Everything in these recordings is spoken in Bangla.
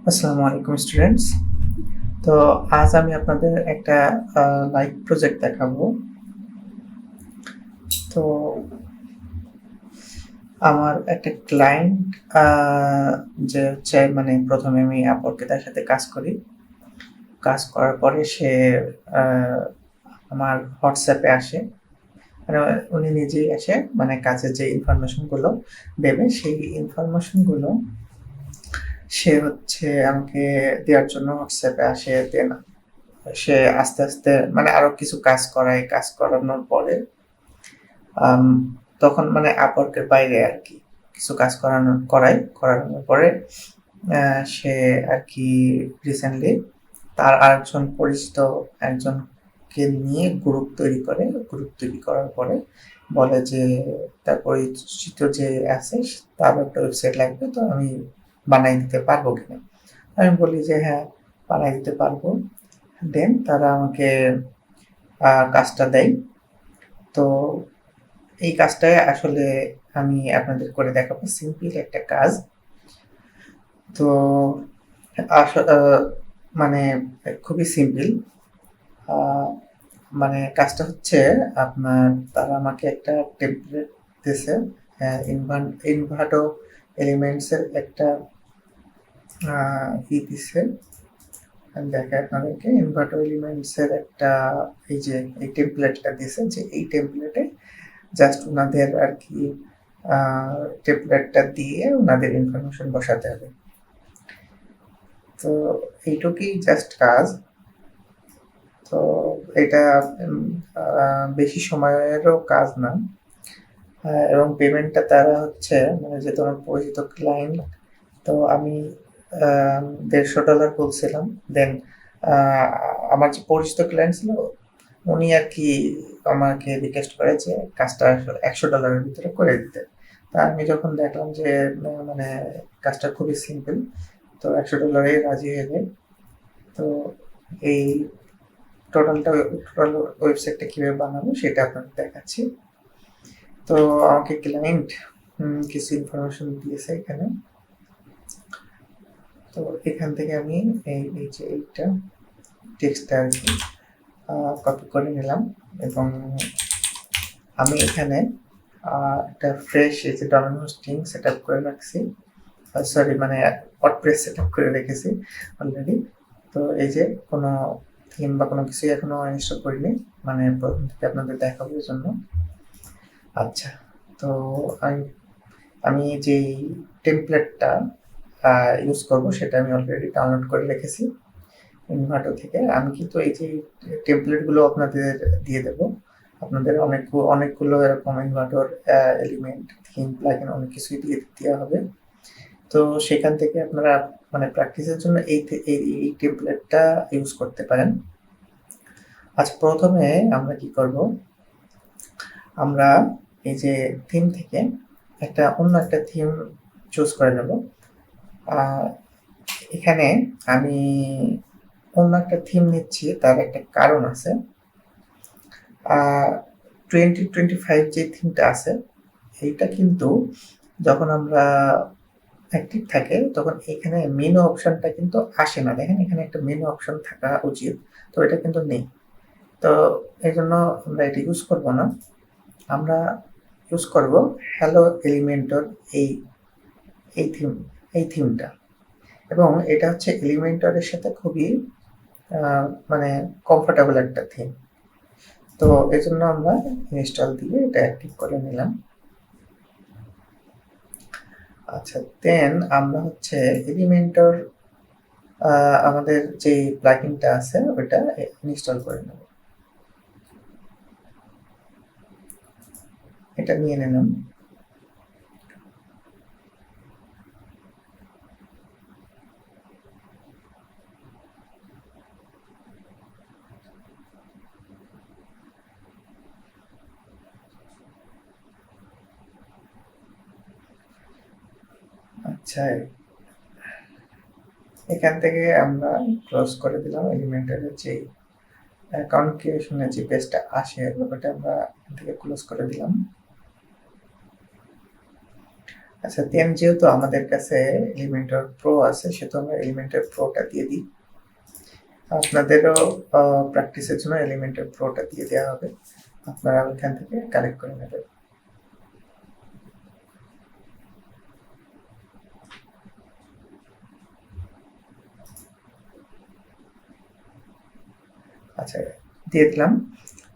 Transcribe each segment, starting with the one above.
আসসালামু আলাইকুম স্টুডেন্টস। তো আজ আমি আপনাদের একটা লাইভ প্রজেক্ট দেখাবো। তো আমার একটা ক্লায়েন্ট যে হচ্ছে মানে প্রথমে আমি আপওয়ার্কে তার সাথে কাজ করি। কাজ করার পরে সে আমার হোয়াটসঅ্যাপে আসে। মানে উনি নিজেই এসে মানে কাজের যে ইনফরমেশনগুলো দেবে সেই ইনফরমেশনগুলো সে হচ্ছে আমাকে দেওয়ার জন্য হোয়াটসঅ্যাপে আসে। দেন সে আস্তে আস্তে মানে আরো কিছু কাজ করায়, কাজ করানোর পরে আম তখন মানে আপওয়ার্কের বাইরে আরকি কিছু কাজ করানোর পরে সে আরকি রিসেন্টলি তার আরেকজন পরিচিত একজনকে নিয়ে গ্রুপ তৈরি করে। গ্রুপ তৈরি করার পরে বলে যে তার পরিচিত যে আছে তার একটা ওয়েবসাইট লাগবে, তো আমি বানায় দিতে পারবো কিনা? আমি বলি যে হ্যাঁ, বানায় দিতে পারবো। দেন তারা আমাকে কাজটা দেয়। তো এই কাজটাই আসলে আমি আপনাদের করে দেখাবো। সিম্পল একটা কাজ। তো আস আ মানে খুবই সিম্পল। আ মানে কাজটা হচ্ছে আপনার তারা আমাকে একটা টেমপ্লেট দিছে। ইনভার্টো এলিমেন্টস এর একটা আ দিছে। আমি দেখাই আপনাদেরকে। ইনভার্টো এলিমেন্টস এর একটা এই যে এই টেমপ্লেটটা দিছে, যে এই টেমপ্লেটে জাস্ট ওনাদের আরকি আ টেমপ্লেটটা দিয়ে ওনাদের ইনফরমেশন বসাতে হবে। তো এইটুকুই জাস্ট কাজ। তো এটা উম আ বেশি সময়েরও কাজ না। এবং পেমেন্টটা তারা হচ্ছে মানে যেহেতু আমার পরিচিত ক্লায়েন্ট, তো আমি আ $150 বলছিলাম। দেন আ আমার যে পরিচিত ক্লায়েন্ট ছিল, উনি আরকি আমাকে রিকোয়েস্ট করে যে কাজটা $100 এর ভিতরে করে দিতে। তা আমি যখন দেখলাম যে মানে কাজটা খুবই সিম্পল, তো $100 এই রাজি হয়ে যাই। তো এই টোটাল ওয়েবসাইটটা কিভাবে বানাবো সেটা আপনাদের দেখাচ্ছি। তো আমাকে ক্লায়েন্ট কিছু ইনফরমেশন দিয়েছে এখানে। তো এখান থেকে আমি এই যে এইটা টেক্সটটা আরকি কপি করে নিলাম এবং আমি এখানে একটা ফ্রেশ এই যে ডোমেইন হোস্টিং সেটআপ করে রাখছি। সরি মানে ওয়ার্ডপ্রেস সেটআপ করে রেখেছি অলরেডি। তো এই যে কোনো থিম বা কোনো কিছুই এখনো ইনস্টল করিনি। মানে প্রথম থেকে আপনাদের দেখাবো এজন্য। আচ্ছা, তো আমি আমি যেই টেমপ্লেটটা ইউজ করব সেটা আমি অলরেডি ডাউনলোড করে রেখেছি ইনভার্টো থেকে। আমি কিন্তু এই যে টেমপ্লেটগুলো আপনাদের দিয়ে দেব। আপনাদের অনেকগুলো এরকম ইনভার্টর এলিমেন্ট, থিম, প্লাগইন অনেক কিছুই দেওয়া হবে। তো সেখান থেকে আপনারা মানে প্র্যাকটিসের জন্য এই টেমপ্লেটটা ইউজ করতে পারেন। আচ্ছা, প্রথমে আমরা কি করব? আমরা এই যে থিম থেকে অন্য একটা থিম চুজ করে নেব। আ এখানে আমি অন্য একটা থিম নিচ্ছি, তার একটা কারণ আছে। আ 2025 যে থিমটা আছে, এইটা কিন্তু যখন আমরা অ্যাক্টিভ থাকে তখন এখানে মেনু অপশনটা কিন্তু আসে না। দেখেন এখানে একটা মেনু অপশন থাকা উচিত। তো এটা কিন্তু নেই। তো এজন্য আমরা এটা ইউজ করব না। আমরা ইউজ করব হ্যালো এলিমেন্টর এই এই থিম এই থিমটা। এবং এটা হচ্ছে এলিমেন্টরের সাথে খুবই আ মানে কমফোর্টেবল একটা থিম। তো এজন্য আমরা ইনস্টল দিয়ে এটা অ্যাক্টিভ করে নিলাম। আচ্ছা, দেন আমরা হচ্ছে এলিমেন্টর আমাদের যে প্লাগইনটা আছে ওটা ইনস্টল করে নেব। এটা নিয়ে নিলাম। আচ্ছা, এখান থেকে আমরা ক্লোজ করে দিলাম এলিমেন্টরের যে অ্যাকাউন্ট ক্রিয়েশনের যে পেজটা আসে ওটা আমরা এখান থেকে ক্লোজ করে দিলাম। আচ্ছা, দেন যেহেতু আমাদের কাছে এলিমেন্টর প্রো আছে, সেহেতু আমরা এলিমেন্টর প্রোটা দিয়ে দিই। আপনাদেরও প্র্যাকটিসের জন্য এলিমেন্টর প্রোটা দিয়ে দেওয়া হবে, আপনারা ওইখান থেকে কালেক্ট করে নেবেন। আচ্ছা, দিয়ে দিলাম।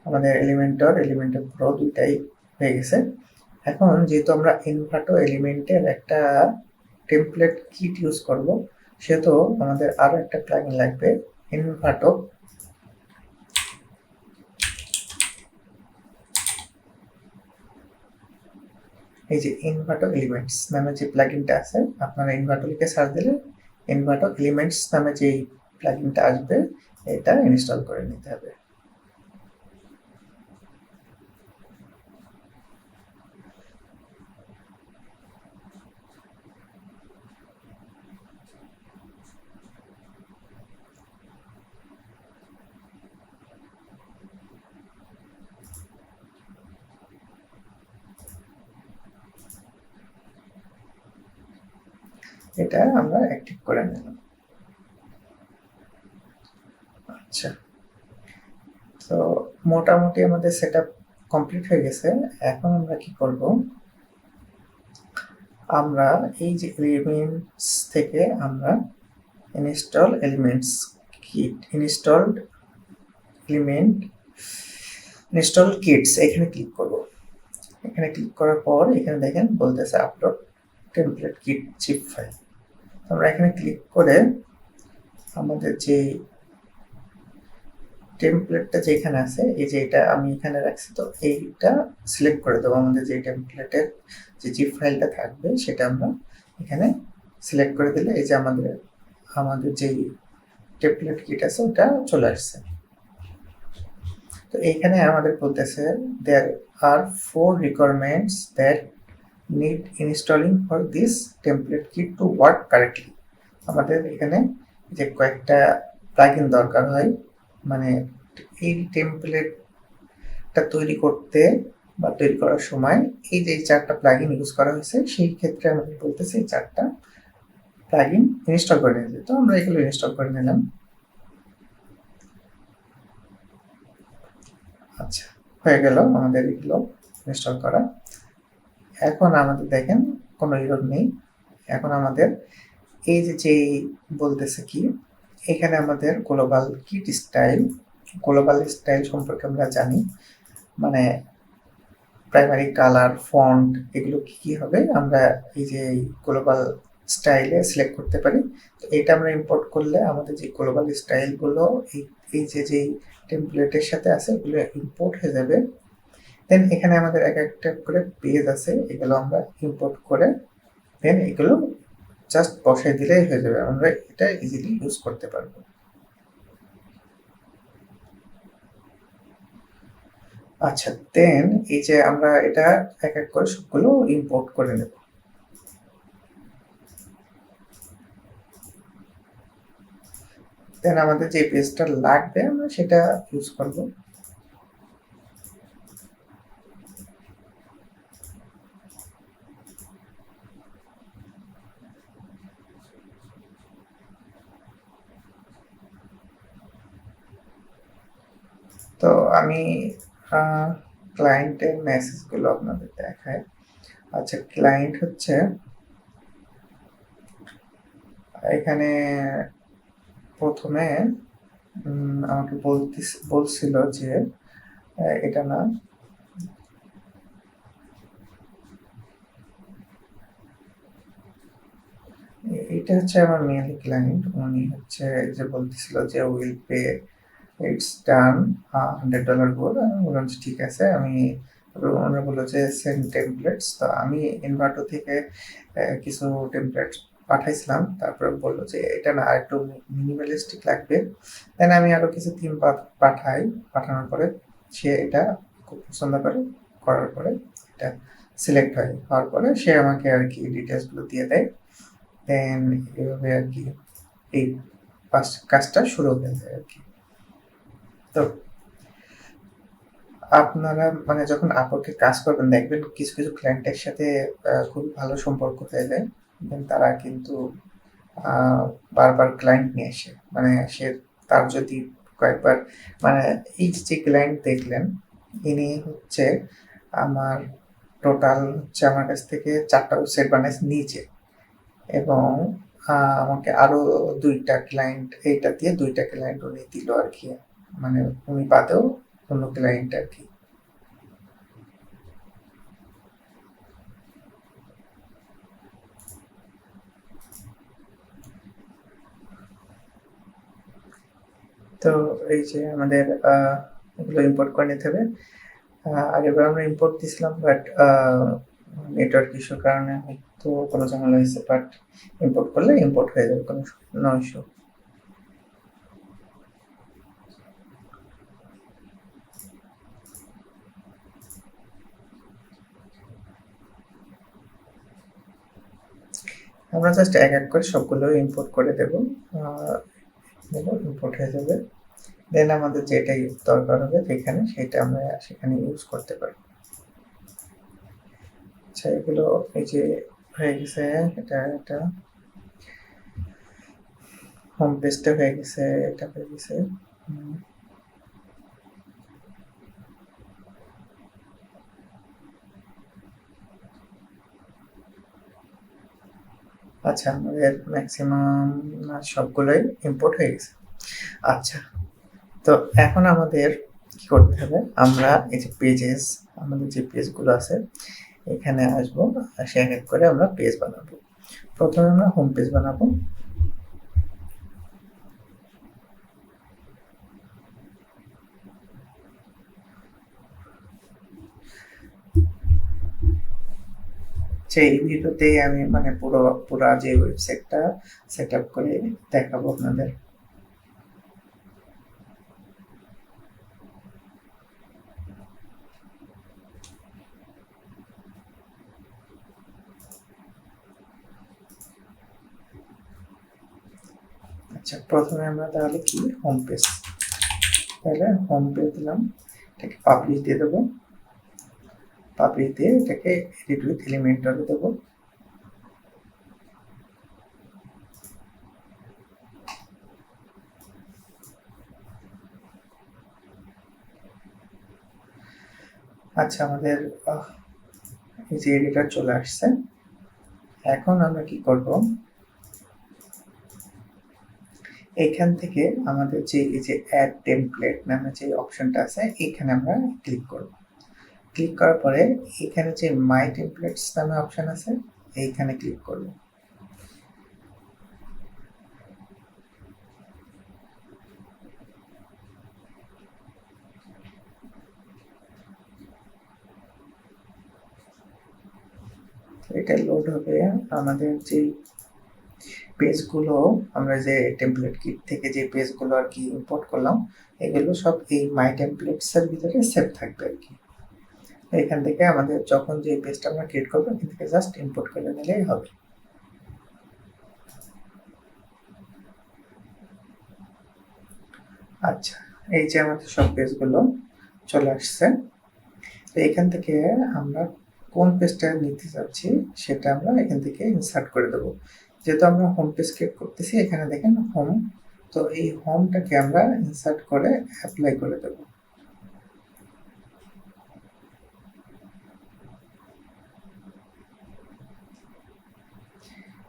আমাদের এলিমেন্টর প্রো দুইটাই হয়ে গেছে। এখন যেহেতু আমরা ইনভার্টো এলিমেন্টের একটা টেমপ্লেট কিট ইউজ করব, সেহেতু আমাদের আরো একটা প্লাগইন লাগবে, ইনভার্টো। এই যে ইনভার্টো এলিমেন্টস নামে যে প্লাগইনটা আছে, আপনারা ইনভার্টো লিখে সার্চ দিলে ইনভার্টো এলিমেন্টস নামে যে প্লাগইনটা আসবে, এটা ইনস্টল করে নিতে হবে। এটা আমরা অ্যাক্টিভ করে নিলাম। আচ্ছা, তো মোটামুটি আমাদের সেটআপ কমপ্লিট হয়ে গেছে। এখন আমরা কি করব, আমরা এই যে এলিমেন্টস থেকে আমরা install elements kit, install kits এখানে ক্লিক করব। এখানে ক্লিক করার পর এখানে দেখেন বলতেছে upload template kit zip file. আমরা এখানে ক্লিক করে আমাদের যে টেমপ্লেটটা যেখানে আছে, এই যে এটা আমি এখানে রাখছি, তো এইটা সিলেক্ট করে দেবো। আমাদের যে টেমপ্লেটের যে জিপ ফাইলটা থাকবে সেটা আমরা এখানে সিলেক্ট করে দিলে এই যে আমাদের যেই টেমপ্লেট কিট আছে ওটা চলে আসছে। তো এইখানে আমাদের বলতেছে দেয়ার আর 4 requirements that need installing for this template kit to work correctly. আমাদের এখানে যে কয়েকটা প্লাগইন দরকার হয়, মানে এই টেমপ্লেটটা তৈরি করতে বা তৈরি করার সময় এই যে 4টা প্লাগইন ইউজ করা হয়েছে, সেই ক্ষেত্রে আমাদের বলতেছে এই 4টা প্লাগইন ইনস্টল করে নিতে। তো আমরা এগুলো ইনস্টল করে নিলাম। আচ্ছা, হয়ে গেল আমাদের এগুলো ইনস্টল করা। এখন আমাদের দেখেন কোনো এরর নেই। এখন আমাদের এই যে বলতেছে কি, এখানে আমাদের গ্লোবাল স্টাইল সম্পর্কে আমরা জানি, মানে প্রাইমারি কালার, ফন্ট, এগুলো কি হবে আমরা এই যে গ্লোবাল স্টাইলে সিলেক্ট করতে পারি। তো এটা আমরা ইম্পোর্ট করলে আমাদের যে গ্লোবাল স্টাইলগুলো এই যে টেমপ্লেটের সাথে আছে এগুলো ইম্পোর্ট হয়ে যাবে। দেন এখানে আমাদের এক একটা করে পেজ আছে, এগুলো আমরা ইম্পোর্ট করে দেন এগুলো জাস্ট বসাই দিলেই হয়ে যাবে, আমরা এটা ইজিলি ইউজ করতে পারবো। আচ্ছা, দেন এই যে আমরা এটা এক এক করে সবগুলো ইম্পোর্ট করে নেব। দেন আমাদের যে পেজটা লাগবে আমরা সেটা ইউজ করব। তো আমি ক্লায়েন্টের মেসেজগুলো আপনাদের দেখাই। আচ্ছা, ক্লায়েন্ট হচ্ছে এখানে প্রথমে আমাকে বলছিল যে এটা না, এটা হচ্ছে আমার মেইল ক্লায়েন্ট। উনি হচ্ছে যে বলতেছিল যে উইল পে, ইটস ডান, $100 গোল। আমি বললাম ঠিক আছে। ওনারা বললো যে সেন্ড টেমপ্লেটস। তো আমি ইনভার্টো থেকে কিছু টেমপ্লেট পাঠাইছিলাম, তারপরে বললো যে এটা না আরেকটু মিনিমালিস্টিক লাগবে। দেন আমি আরো কিছু থিম পাঠানোর পরে সে এটা খুব পছন্দ করার পরে এটা সিলেক্ট হওয়ার পরে সে আমাকে আর কি ডিটেলসগুলো দিয়ে দেয়। দেন এভাবে আর কি এই কাজটা শুরু হয়ে যায় আর কি। তো আপনারা মানে যখন Upwork-এ কাজ করবেন দেখবেন কিছু, কিছু ক্লায়েন্টের সাথে খুব ভালো সম্পর্ক হয়ে যায়। দেন তারা কিন্তু আ বারবার ক্লায়েন্ট নিয়ে আসে। মানে তার যদি কয়েকবার মানে এই যে ক্লায়েন্ট দেখলেন, ইনি হচ্ছে আমার টোটাল হচ্ছে আমার কাছ থেকে ৪ টা ওয়েবসাইট বানাইছে নিজে এবং আমাকে আরো ২ টা ক্লায়েন্ট এইটা দিয়ে ২ টা ক্লায়েন্ট উনি দিল আরকি। মানে উনি বাদেও অন্য ক্লায়েন্ট আরকি। তো এই যে আমাদের এগুলো ইম্পোর্ট করে নিতে হবে। আগেরবার আমরা ইম্পোর্ট দিছিলাম বাট নেটওয়ার্ক ইস্যুর কারণে হয়তো কোনো ঝামেলা হয়েছে বাট ইম্পোর্ট করলে ইম্পোর্ট হয়ে যাবে কোনো নো ইস্যু। আমরা জাস্ট এক এক করে সবগুলো ইম্পোর্ট করে দেব। ইম্পোর্ট হয়ে যাবে। দেন আমাদের যেটাই দরকার হবে সেখানে সেটা আমরা সেখানে ইউজ করতে পারব। আচ্ছা এগুলো এই যে হয়ে গেছে এটা হোম পেজটা হয়ে গেছে, এটা হয়ে গেছে। আচ্ছা আমাদের ম্যাক্সিমাম সবগুলোই ইম্পোর্ট হয়ে গেছে। আচ্ছা তো এখন আমাদের কি করতে হবে? আমরা এই যে পেজেস আমাদের যে পেজগুলো আছে এখানে আসবো, এসে এক এক করে আমরা পেজ বানাবো। প্রথমে আমরা হোম পেজ বানাবো। আচ্ছা এই ভিডিওতেই আমি মানে পুরা যে ওয়েবসাইটটা সেটআপ করে দেখাবো আপনাদের। আচ্ছা প্রথমে আমরা তাহলে কি হোম পেজ, তাহলে হোম পেজ দিলাম, এটাকে পাবলিশ দিয়ে দেবো, পাবলিশ দিয়ে এটাকে এডিট উইথ এলিমেন্টরে দেবো। আচ্ছা আমাদের এই যে এডিটর চলে আসছে। এখন আমরা কি করব? এখান থেকে আমাদের যে এই যে অ্যাড টেমপ্লেট নামে যে অপশনটা আছে এখানে আমরা ক্লিক করব। ক্লিক করার পরে এখানে যে মাই টেমপ্লেটস নামে অপশন আছে এইখানে ক্লিক করব। এটা লোড হবে আমাদের যে পেজগুলো আমরা যে টেমপ্লেট কিট থেকে যে পেজগুলো আর কি ইম্পোর্ট করলাম এগুলো সব এই মাই টেমপ্লেটস এর ভিতরে সেভ থাকবে আর কি। এখান থেকে আমাদের যখন যে পেজটা আমরা ক্রিয়েট করবো এখান থেকে জাস্ট ইম্পোর্ট করে নিলেই হবে। আচ্ছা এই যে আমাদের সব পেজগুলো চলে আসছে। তো এখান থেকে আমরা কোন পেজটা নিতে চাচ্ছি সেটা আমরা এখান থেকে ইনসার্ট করে দেবো। যেহেতু আমরা হোম পেজ ক্রিয়েট করতেছি এখানে দেখেন হোম, তো এই হোমটাকে আমরা ইনসার্ট করে অ্যাপ্লাই করে দেবো।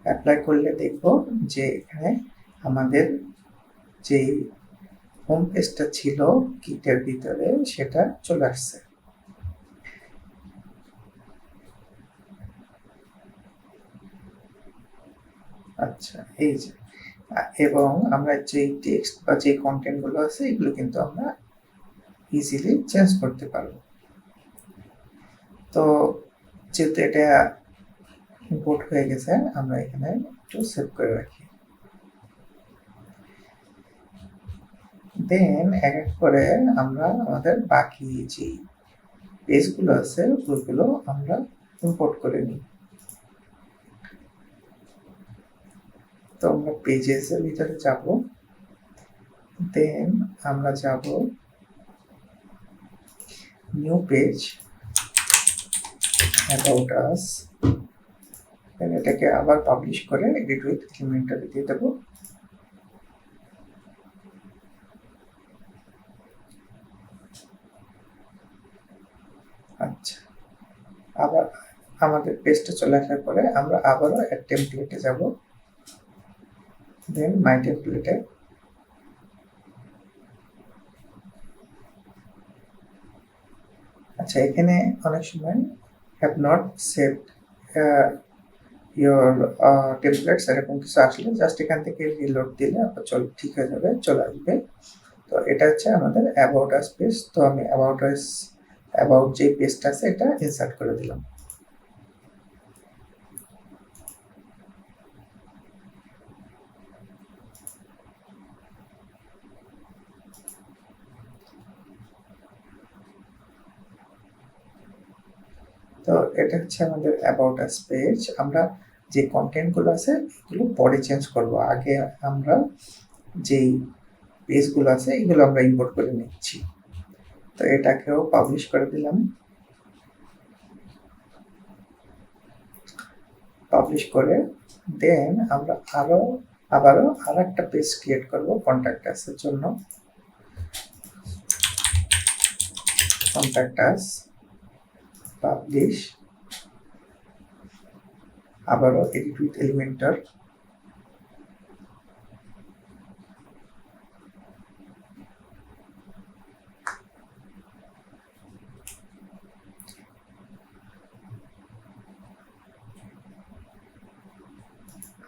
অ্যাপ্লাই করলে দেখব যে এখানে আমাদের যে হোম পেজটা ছিল কিটের ভিতরে সেটা চলে আসছে। আচ্ছা এই যে এবং আমরা যে টেক্সট বা যে কন্টেন্টগুলো আছে এগুলো কিন্তু আমরা ইজিলি চেঞ্জ করতে পারবো। তো যেহেতু এটা ইম্পোর্ট হয়ে গেছে আমরা এখানে একটু সেভ করে রাখি। দেন এক এক করে আমরা আমাদের বাকি যে পেজগুলো আছে ওইগুলো আমরা ইম্পোর্ট করে নিই। তো আমরা পেজেসের ভিতরে যাব, দেন আমরা যাব নিউ পেজ, অ্যাবাউট আস, এটাকে আবার পাবলিশ করে এডিট উইথ এলিমেন্টর দিয়ে দেবো। আচ্ছা, আবার আমাদের পেজটা চলে আসার পরে আমরা আবারও অ্যাড টেমপ্লেটে যাব, দেন মাই টেমপ্লেটে আচ্ছা, এখানে অনেক সময় have not saved your templates এরকম কিছু আসলে জাস্ট এখান থেকে রিলোড দিলে আবার ঠিক হয়ে যাবে, চলে আসবে। তো এটা হচ্ছে আমাদের অ্যাবাউট আস পেজ। তো আমি অ্যাবাউট যে পেজটা আছে এটা ইনসার্ট করে দিলাম। তো এটা হচ্ছে আমাদের অ্যাবাউট আস পেজ। আমরা যে কন্টেন্টগুলো আছে এগুলো পরে চেঞ্জ করব, আগে আমরা যেই পেজগুলো আছে এগুলো আমরা ইম্পোর্ট করে নিচ্ছি। তো এটাকেও পাবলিশ করে দিলাম। পাবলিশ করে দেন আমরা আবারও আরেকটা পেজ ক্রিয়েট করব কন্ট্যাক্ট আসের জন্য। কন্ট্যাক্ট আস, পাবলিশ, আবারও এডিট উইথ এলিমেন্টর,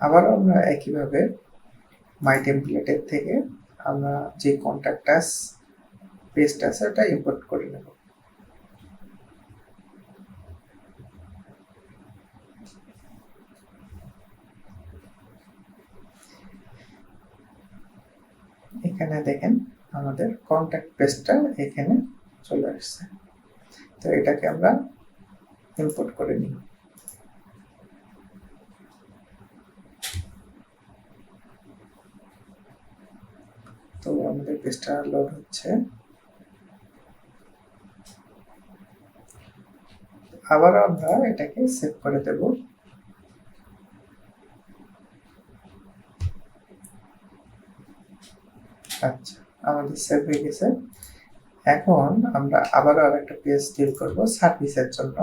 আবারও আমরা একইভাবে মাই টেমপ্লেটের থেকে আমরা যে কন্ট্যাক্ট আস পেজটা আছে ওটা ইম্পোর্ট করে নেব। এখানে দেখেন আমাদের কন্ট্যাক্ট পেজটা এখানে চলে আসছে। তো এটাকে আমরা ইম্পোর্ট করে নিই। তো আমাদের পেজটা লোড হচ্ছে। আবার আমরা এটাকে সেভ করে দেব। আচ্ছা, আমাদের সেভ হয়ে গেছে। এখন আমরা আবারও আরেকটা পেজ তৈরি করব সার্ভিসের জন্য।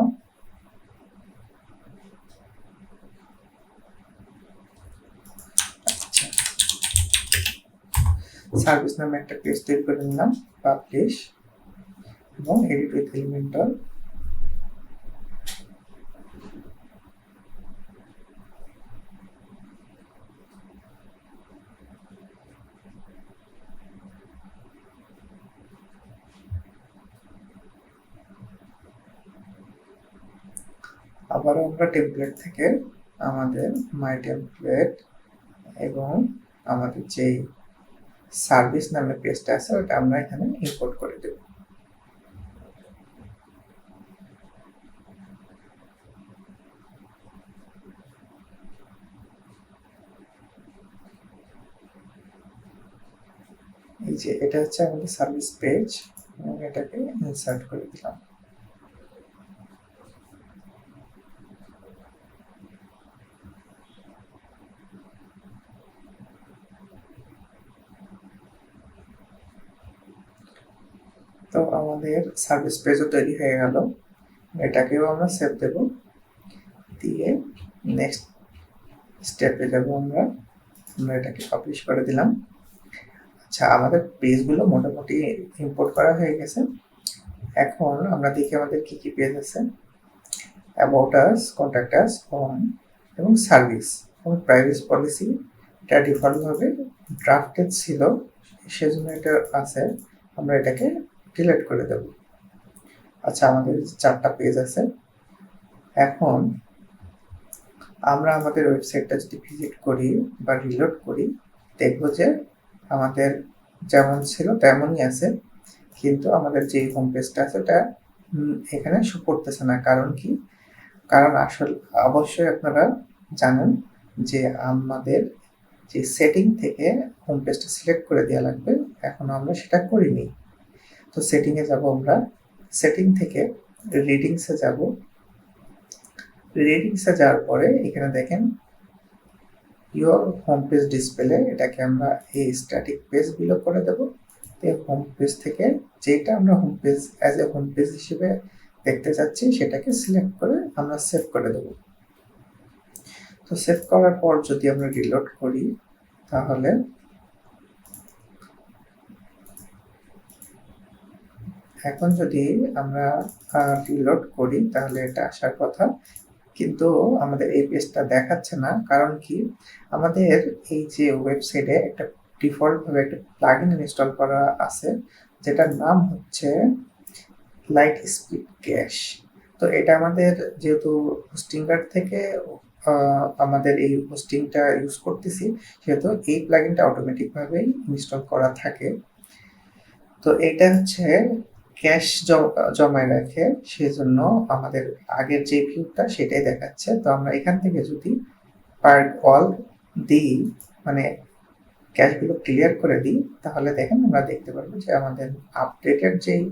সার্ভিস নামে একটা পেজ তৈরি করে নিলাম, পাবলিশ এবং এডিট উইথ এলিমেন্টর। আবারও আমরা টেমপ্লেট থেকে আমাদের মাই টেমপ্লেট এবং আমাদের যে সার্ভিস নামে পেজটা আছে ওটা আমরা এখানে ইম্পোর্ট করে দেব। এই যে এটা হচ্ছে আমাদের সার্ভিস পেজ এবং এটাকে ইনসার্ট করে দিলাম। তো আমাদের সার্ভিস পেজও তৈরি হয়ে গেল। এটাকেও আমরা সেভ দেব, দিয়ে নেক্সট স্টেপে যাব আমরা এটাকে পাবলিশ করে দিলাম। আচ্ছা, আমাদের পেজগুলো মোটামুটি ইম্পোর্ট করা হয়ে গেছে। এখন আমরা দেখি আমাদের কি কি পেজ আছে। About us, contact us, home এবং সার্ভিস এবং প্রাইভেসি পলিসি এটা ডিফল্টভাবে ড্রাফটেড ছিল, সেজন্য এটা আছে, আমরা এটাকে ডিলিট করে দেব। আচ্ছা, আমাদের 4টা পেজ আছে। এখন আমরা আমাদের ওয়েবসাইটটা যদি ভিজিট করি বা রিলোড করি, দেখব যে আমাদের যেমন ছিল তেমনই আছে, কিন্তু আমাদের যে হোম পেজটা আছে ওটা এখানে শো করতেছে না। কারণ কি? কারণ অবশ্যই আপনারা জানেন যে আমাদের যে সেটিং থেকে হোম পেজটা সিলেক্ট করে দেওয়া লাগবে, এখনো আমরা সেটা করিনি। তো সেটিংয়ে যাব আমরা, সেটিং থেকে রিডিংসে যাব। রিডিংসে যাওয়ার পরে এখানে দেখেন ইউর হোম পেজ ডিসপ্লে, এটাকে আমরা এই স্ট্যাটিক পেজ বিলো করে দেব। হোম পেজ থেকে যেটা আমরা home page as a home page হিসেবে দেখতে চাচ্ছি সেটাকে সিলেক্ট করে আমরা সেভ করে দেব। তো সেভ করার পর যদি আমরা রিলোড করি তাহলে এখন যদি আমরা রিলোড করি তাহলে এটা আসার কথা, কিন্তু আমাদের এই পেজটা দেখাচ্ছে না। কারণ কি, আমাদের এই যে ওয়েবসাইটে একটা ডিফল্টভাবে একটা প্লাগইন ইনস্টল করা আছে যেটার নাম হচ্ছে লাইট স্পিড ক্যাশ। তো এটা আমাদের যেহেতু হোস্টিংকার থেকে আমাদের এই হোস্টিংটা ইউজ করতেছি, সেহেতু এই প্লাগইনটা অটোমেটিকভাবেই ইনস্টল করা থাকে। তো এটা হচ্ছে ক্যাশ জমায় রাখে, সেজন্য আমাদের আগের যে ভিউটা সেটাই দেখাচ্ছে। তো আমরা এখান থেকে যদি পার অল দিই, মানে ক্যাশগুলো ক্লিয়ার করে দিই, তাহলে দেখেন আমরা দেখতে পারবো যে আমাদের আপডেটেড যেই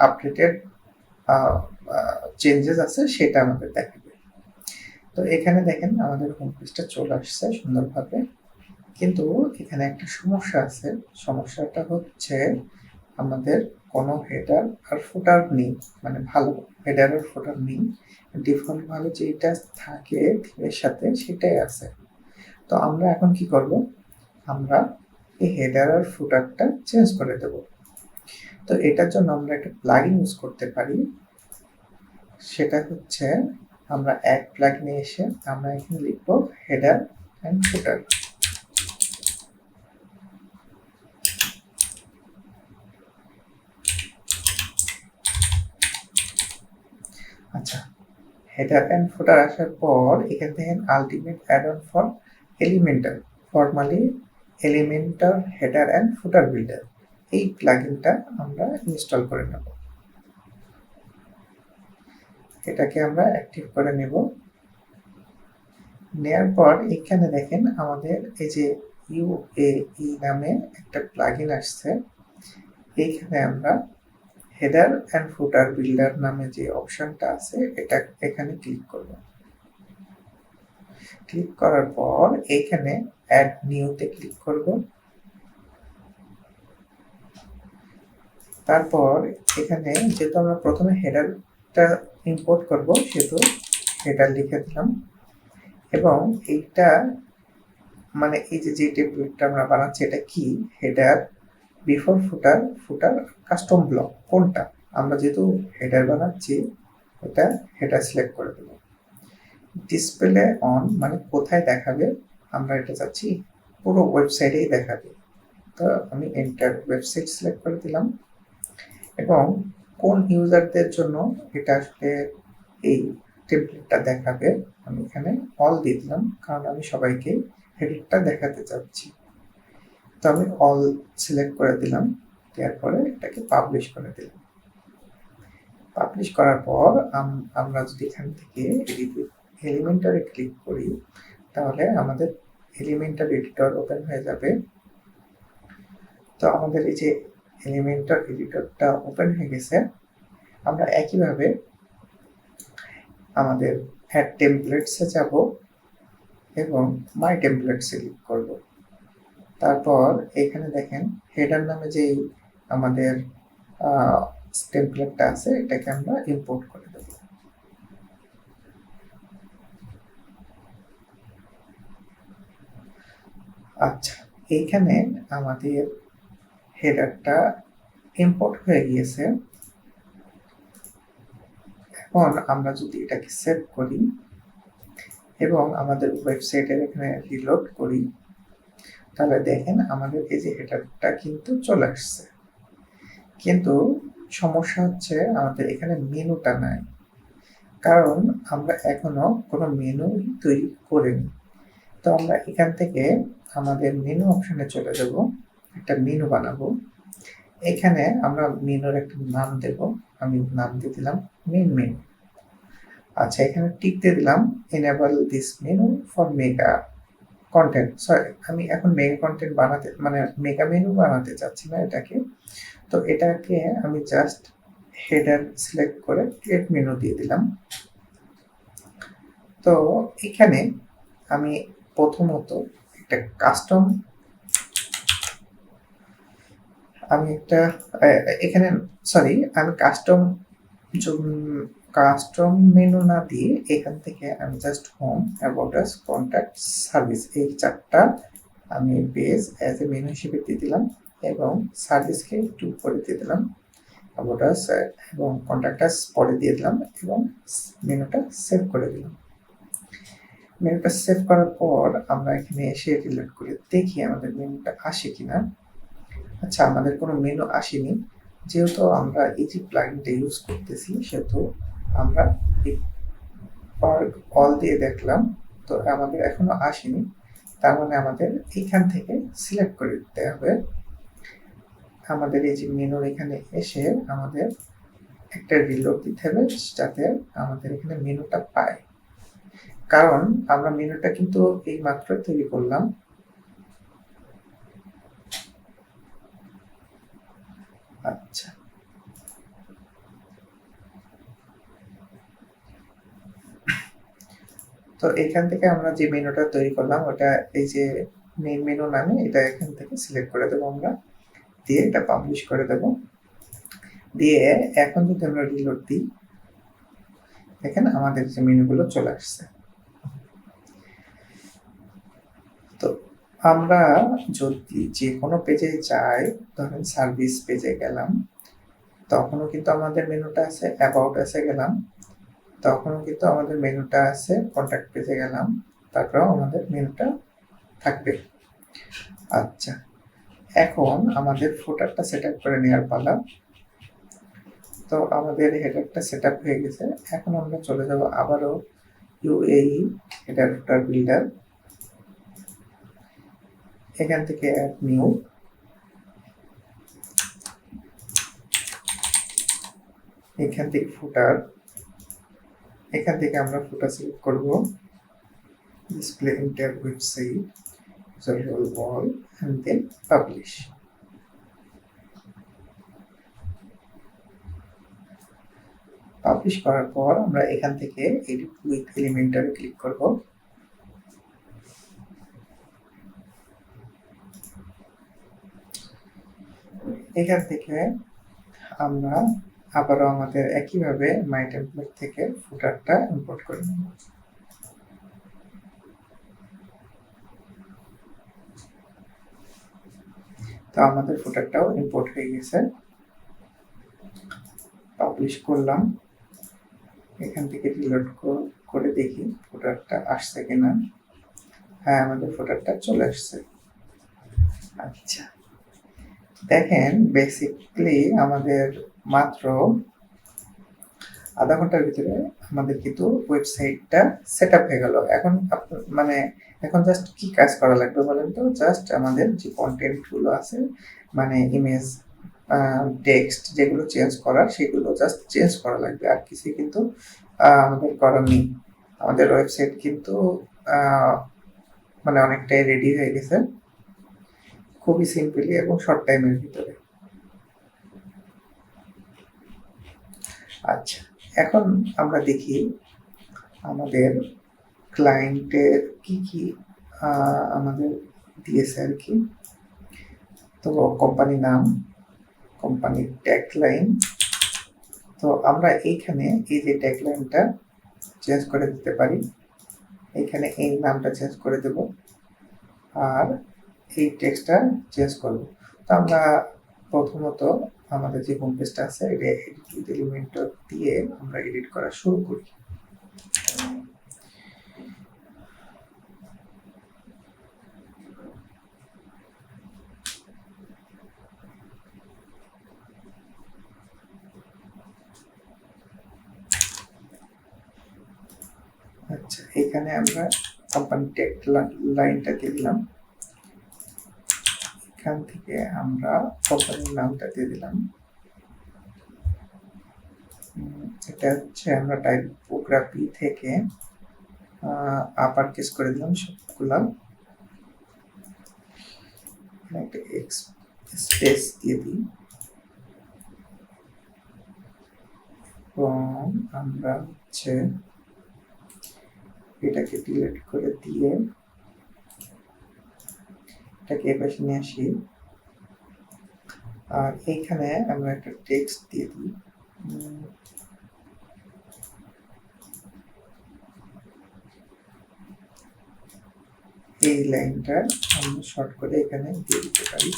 আপডেটেড চেঞ্জেস আছে সেটা আমাদের দেখাবে। তো এখানে দেখেন আমাদের হোম পেজটা চলে আসছে সুন্দরভাবে, কিন্তু এখানে একটা সমস্যা আছে। সমস্যাটা হচ্ছে আমাদের কোনো হেডার আর ফুটার নেই, মানে ভালো হেডার আর ফুটার নেই। ডিফল্টভাবে যেটা থাকে থিমের সাথে সেটাই আছে। তো আমরা এখন কি করব, আমরা এই হেডার আর ফুটারটা চেঞ্জ করে দেব। তো এটার জন্য আমরা একটা প্লাগইন ইউজ করতে পারি, সেটা হচ্ছে আমরা অ্যাড প্লাগইনে এসে আমরা এখানে লিখব হেডার অ্যান্ড ফুটার। আচ্ছা, হেডার অ্যান্ড ফুটার আসার পর এখান থেকে ultimate add on for Elementor, formally Elementor header and footer builder, এই প্লাগইনটা আমরা ইনস্টল করে নেব। এটাকে আমরা অ্যাক্টিভ করে নেব। নেওয়ার পর এখানে দেখেন আমাদের এই যে ইউএই নামে একটা প্লাগইন আসছে, এইখানে আমরা হেডার অ্যান্ড ফুটার বিল্ডার নামে যে অপশনটা আছে এটা এখানে ক্লিক করব। ক্লিক করার পর এইখানে অ্যাড নিউতে ক্লিক করব। তারপর এখানে যেহেতু আমরা প্রথমে হেডারটা ইম্পোর্ট করব, সেহেতু হেডার লিখে দিলাম। এবং এইটা মানে এই যে টেমপ্লেটটা আমরা বানাচ্ছি এটা কি, হেডার বিফোর ফুটার, ফুটার কাস্টম ব্লক কোনটা, আমরা যেহেতু হেডার বানাচ্ছি এটা হেডার সিলেক্ট করে দেব। ডিসপ্লে অন মানে কোথায় দেখাবে, আমরা এটা চাচ্ছি পুরো ওয়েবসাইটেই দেখাবে। তো আমি এন্টার ওয়েবসাইট সিলেক্ট করে দিলাম। এবং কোন ইউজারদের জন্য এটা আসলে এই টেমপ্লেটটা দেখাবে, আমি এখানে অল দিয়ে দিলাম, কারণ আমি সবাইকে হেডারটা দেখাতে চাচ্ছি। তো আমি অল সিলেক্ট করে দিলাম, দেওয়ার পরে এটাকে পাবলিশ করে দিলাম। পাবলিশ করার পর আমরা যদি এখান থেকে এলিমেন্টারে ক্লিক করি তাহলে আমাদের এলিমেন্টার এডিটর ওপেন হয়ে যাবে। তো আমাদের এই যে এলিমেন্টার এডিটরটা ওপেন হয়ে গেছে, আমরা একইভাবে আমাদের অ্যাড টেমপ্লেটসে যাব এবং মাই টেমপ্লেটসে ক্লিক করব। তারপর এখানে দেখেন হেডার নামে যে আমাদের টেমপ্লেটটা আছে এটাকে আমরা ইম্পোর্ট করে দেব। আচ্ছা, এইখানে আমাদের হেডারটা ইম্পোর্ট হয়ে গিয়েছে। এখন আমরা যদি এটাকে সেভ করি এবং আমাদের ওয়েবসাইটের এখানে রিলোড করি, তাহলে দেখেন আমাদের এই যে হেডারটা কিন্তু চলে আসছে। কিন্তু সমস্যা হচ্ছে আমাদের এখানে মেনুটা নাই, কারণ আমরা এখনো কোনো মেনু তৈরি করিনি। তো আমরা এখান থেকে আমাদের মেনু অপশনে চলে যাব, একটা মেনু বানাবো। এখানে আমরা মেনুর একটা নাম দেব, আমি নাম দিয়ে দিলাম মেন মেনু। আচ্ছা, এখানে টিক দিয়ে দিলাম enable this menu for mega content. Sorry, আমি এখন মেগা কন্টেন্ট বানাতে মানে মেগা মেনু বানাতে চাচ্ছি না এটাকে। তো তো এটাকে আমি জাস্ট হেডার সিলেক্ট করে ক্রিয়েট মেনু দিয়ে দিলাম। তো এখানে আমি প্রথমত একটা কাস্টম আমি কাস্টম মেনু না দিয়ে এখান থেকে আমি just home, about us, contact, service এই 4টা আমি পেজ অ্যাজ এ মেনু হিসেবে দিয়ে দিলাম এবং সার্ভিসকে একটু পরে দিয়ে দিলাম, অ্যাবাউট আস এবং কন্ট্যাক্ট আস পরে দিয়ে দিলাম এবং মেনুটা সেভ করে দিলাম। মেনুটা সেভ করার পর আমরা এখানে এসে রিলোড করে দেখি আমাদের মেনুটা আসে কিনা। আচ্ছা, আমাদের কোনো মেনু আসেনি। যেহেতু আমরা এই যে প্লাগইনটা ইউজ করতেছি সেহেতু আমরা এই পার্ক অল দিয়ে দেখলাম, তো আমাদের এখনো আসেনি। তার মানে আমাদের এখান থেকে সিলেক্ট করে দিতে হবে। আমাদের এই যে মেনুর এখানে এসে আমাদের একটা রিলোড দিতে হবে যাতে আমাদের এখানে মেনুটা পায়, কারণ আমরা মেনুটা কিন্তু এই মাত্র তৈরি করলাম। আচ্ছা, তো এখান থেকে আমরা যে মেনুটা তৈরি করলাম ওটা এই যে মেইন মেনু নামে এটা এখান থেকে সিলেক্ট করে দেবো আমরা, দিয়ে এটা পাবলিশ করে দেব। দিয়ে এখন যদি আমরা রিলোড দিই দেখেন আমাদের যে মেনুগুলো চলে আসছে। তো আমরা যদি যে কোনো পেজে যাই, ধরেন সার্ভিস পেজে গেলাম, তখনও কিন্তু আমাদের মেনুটা আছে, অ্যাবাউট আসে গেলাম তখনও কিন্তু আমাদের মেনুটা আছে, কন্ট্যাক্ট পেজে গেলাম তারপরেও আমাদের মেনুটা থাকবে। আচ্ছা, এখন আমাদের ফুটারটা সেট আপ করে নেওয়ার পালা। তো আমাদের হেডারটা সেট আপ হয়ে গেছে। এখন আমরা চলে যাব আবারও ইউএই হেডার ফুটার বিল্ডার, এখান থেকে অ্যাড নিউ, এখান থেকে ফুটার, এখান থেকে আমরা ফুটার সিলেক্ট করব, ডিসপ্লে এন্টায়ার ওয়েবসাইট, রোল বল এন্ড দেন পাবলিশ। পাবলিশ করার পর আমরা এখান থেকে এডিট উইথ এলিমেন্টরে ক্লিক করব। এখান থেকে আমরা আবারও আমাদের একইভাবে মাই টেমপ্লেট থেকে ফুটারটা ইম্পোর্ট করে নেব। তো আমাদের ফুটারটাও ইম্পোর্ট হয়ে গেছে। পাবলিশ করলাম, এখান থেকে রিলোড করে দেখি ফুটারটা আসছে কিনা। হ্যাঁ, আমাদের ফুটারটা চলে আসছে। আচ্ছা, দেখেন বেসিক্যালি আমাদের মাত্র আধা ঘন্টার ভিতরে আমাদের কিন্তু ওয়েবসাইটটা সেট আপ হয়ে গেল। এখন এখন জাস্ট কি কাজ করা লাগবে বলেন তো? জাস্ট আমাদের যে কন্টেন্টগুলো আছে, মানে ইমেজ, টেক্সট যেগুলো চেঞ্জ করার সেগুলো জাস্ট চেঞ্জ করা লাগবে, আর কিছুই কিন্তু আমাদের করার নেই। আমাদের ওয়েবসাইট কিন্তু অনেকটাই রেডি হয়ে গেছে, খুবই সিম্পলি এবং শর্ট টাইমের ভিতরে। আচ্ছা, এখন আমরা দেখি আমাদের ক্লায়েন্টের কি আমাদের দিয়েছে আর কি। তো কোম্পানি নাম, কোম্পানির ট্যাগলাইন, তো আমরা এইখানে এই যে ট্যাগলাইনটা চেঞ্জ করে দিতে পারি, এইখানে এই নামটা চেঞ্জ করে দেব আর এই টেক্সটটা চেঞ্জ করব। তো আমরা প্রথমত আমাদের যে হোম পেজটা আছে এটা এডিট উইথ এলিমেন্ট দিয়ে আমরা এডিট করা শুরু করি। আচ্ছা, এখানে আমরা কোম্পানি ট্যাগ লাইনটা দিলাম, এখান থেকে আমরা কোম্পানির নামটা দিয়ে দিলাম। এটা হচ্ছে আমরা টাইপোগ্রাফি থেকে আপার কেস করে দিলাম সবগুলা, একটা স্পেস দিয়ে দিই। এবং আমরা হচ্ছে এটাকে ডিলিট করে দিয়ে এটাকে এপাশে নিয়ে আসি। আর এইখানে আমরা একটা টেক্সট দিয়ে দিই। এই লাইনটা আমরা শর্ট করে এখানে দিয়ে দিতে পারি।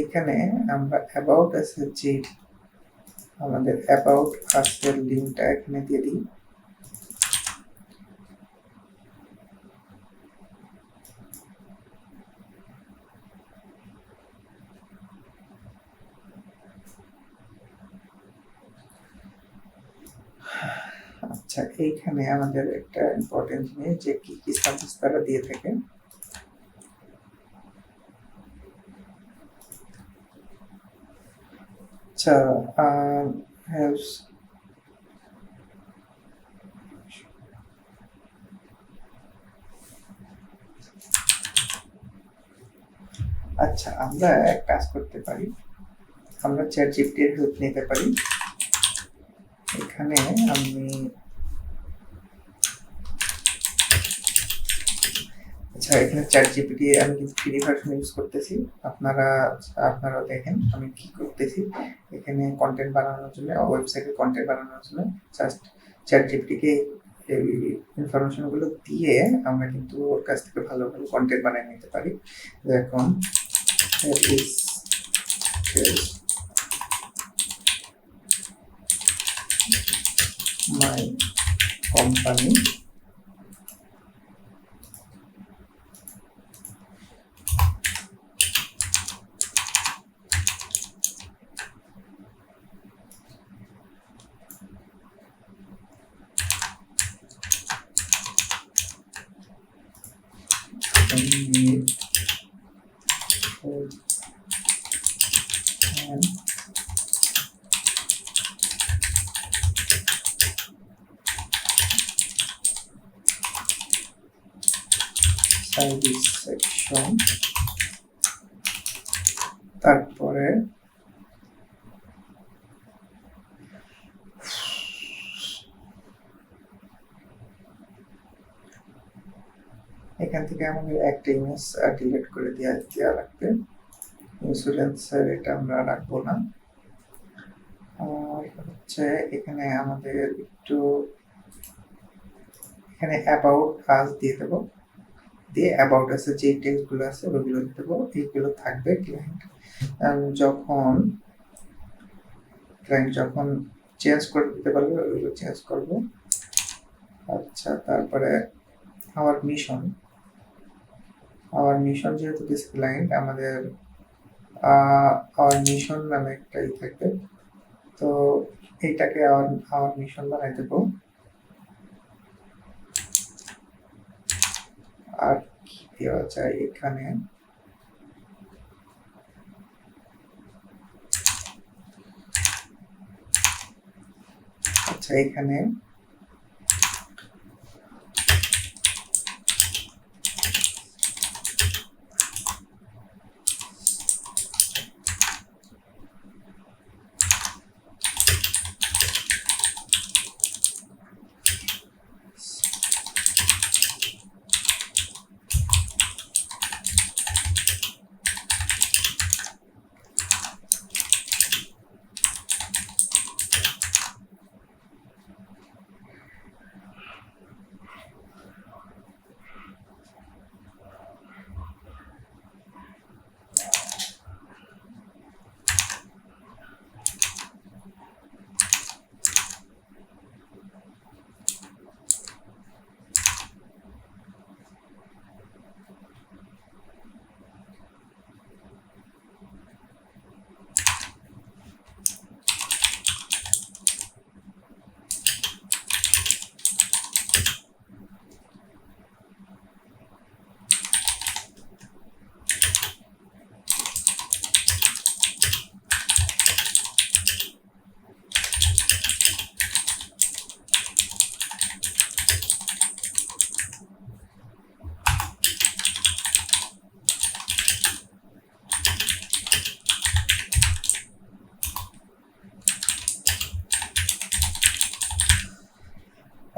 এখানে আমরা অ্যাবাউট আছে যে আমাদের অ্যাবাউট আসের লিঙ্কটা এখানে দিয়ে দিই। আচ্ছা, এইখানে আমাদের একটা ইম্পর্টেন্ট জিনিস যে কি কি সার্ভিস তারা দিয়ে থাকে। আচ্ছা, আচ্ছা, আমরা এক কাজ করতে পারি, আমরা চ্যাটজিপিটির হেল্প নিতে পারি। এখানে আমি আচ্ছা, এখানে চ্যাটজিপিটি আমি কিন্তু ফ্রি ভার্সন ইউজ করতেছি। আপনারাও দেখেন আমি কি করতেছি। এখানে কন্টেন্ট বানানোর জন্য, ওয়েবসাইটে কন্টেন্ট বানানোর জন্য জাস্ট চ্যাটজিপিটিকে এই ইনফরমেশনগুলো দিয়ে আমরা কিন্তু ওর কাছ থেকে ভালো ভালো কন্টেন্ট বানিয়ে নিতে পারি। এখন মাই কোম্পানি, সার্ভিস সেকশন, তারপরে এখান থেকে আমাদের একটা ইমেজ ডিলিট করে দেওয়া লাগবে। ইন্স্যুরেন্সের এটা আমরা রাখবো না। আর হচ্ছে এখানে আমাদের একটু এখানে অ্যাবাউট আস দিয়ে দেবো, দিয়ে অ্যাবাউট আসে যে টেক্সটগুলো আছে ওইগুলো দিয়ে দেবো। এইগুলো থাকবে ক্লায়েন্ট যখন চেঞ্জ করে দিতে পারবে ওইগুলো চেঞ্জ করব। আচ্ছা, তারপরে আমার মিশন যেহেতু দিস ক্লায়েন্ট, আমাদের আওয়ার মিশন নামে একটাই থাকবে। তো এইটাকে আওয়ার মিশন বানাই দেবো। আর কি দেওয়া যায় এখানে, আচ্ছা এখানে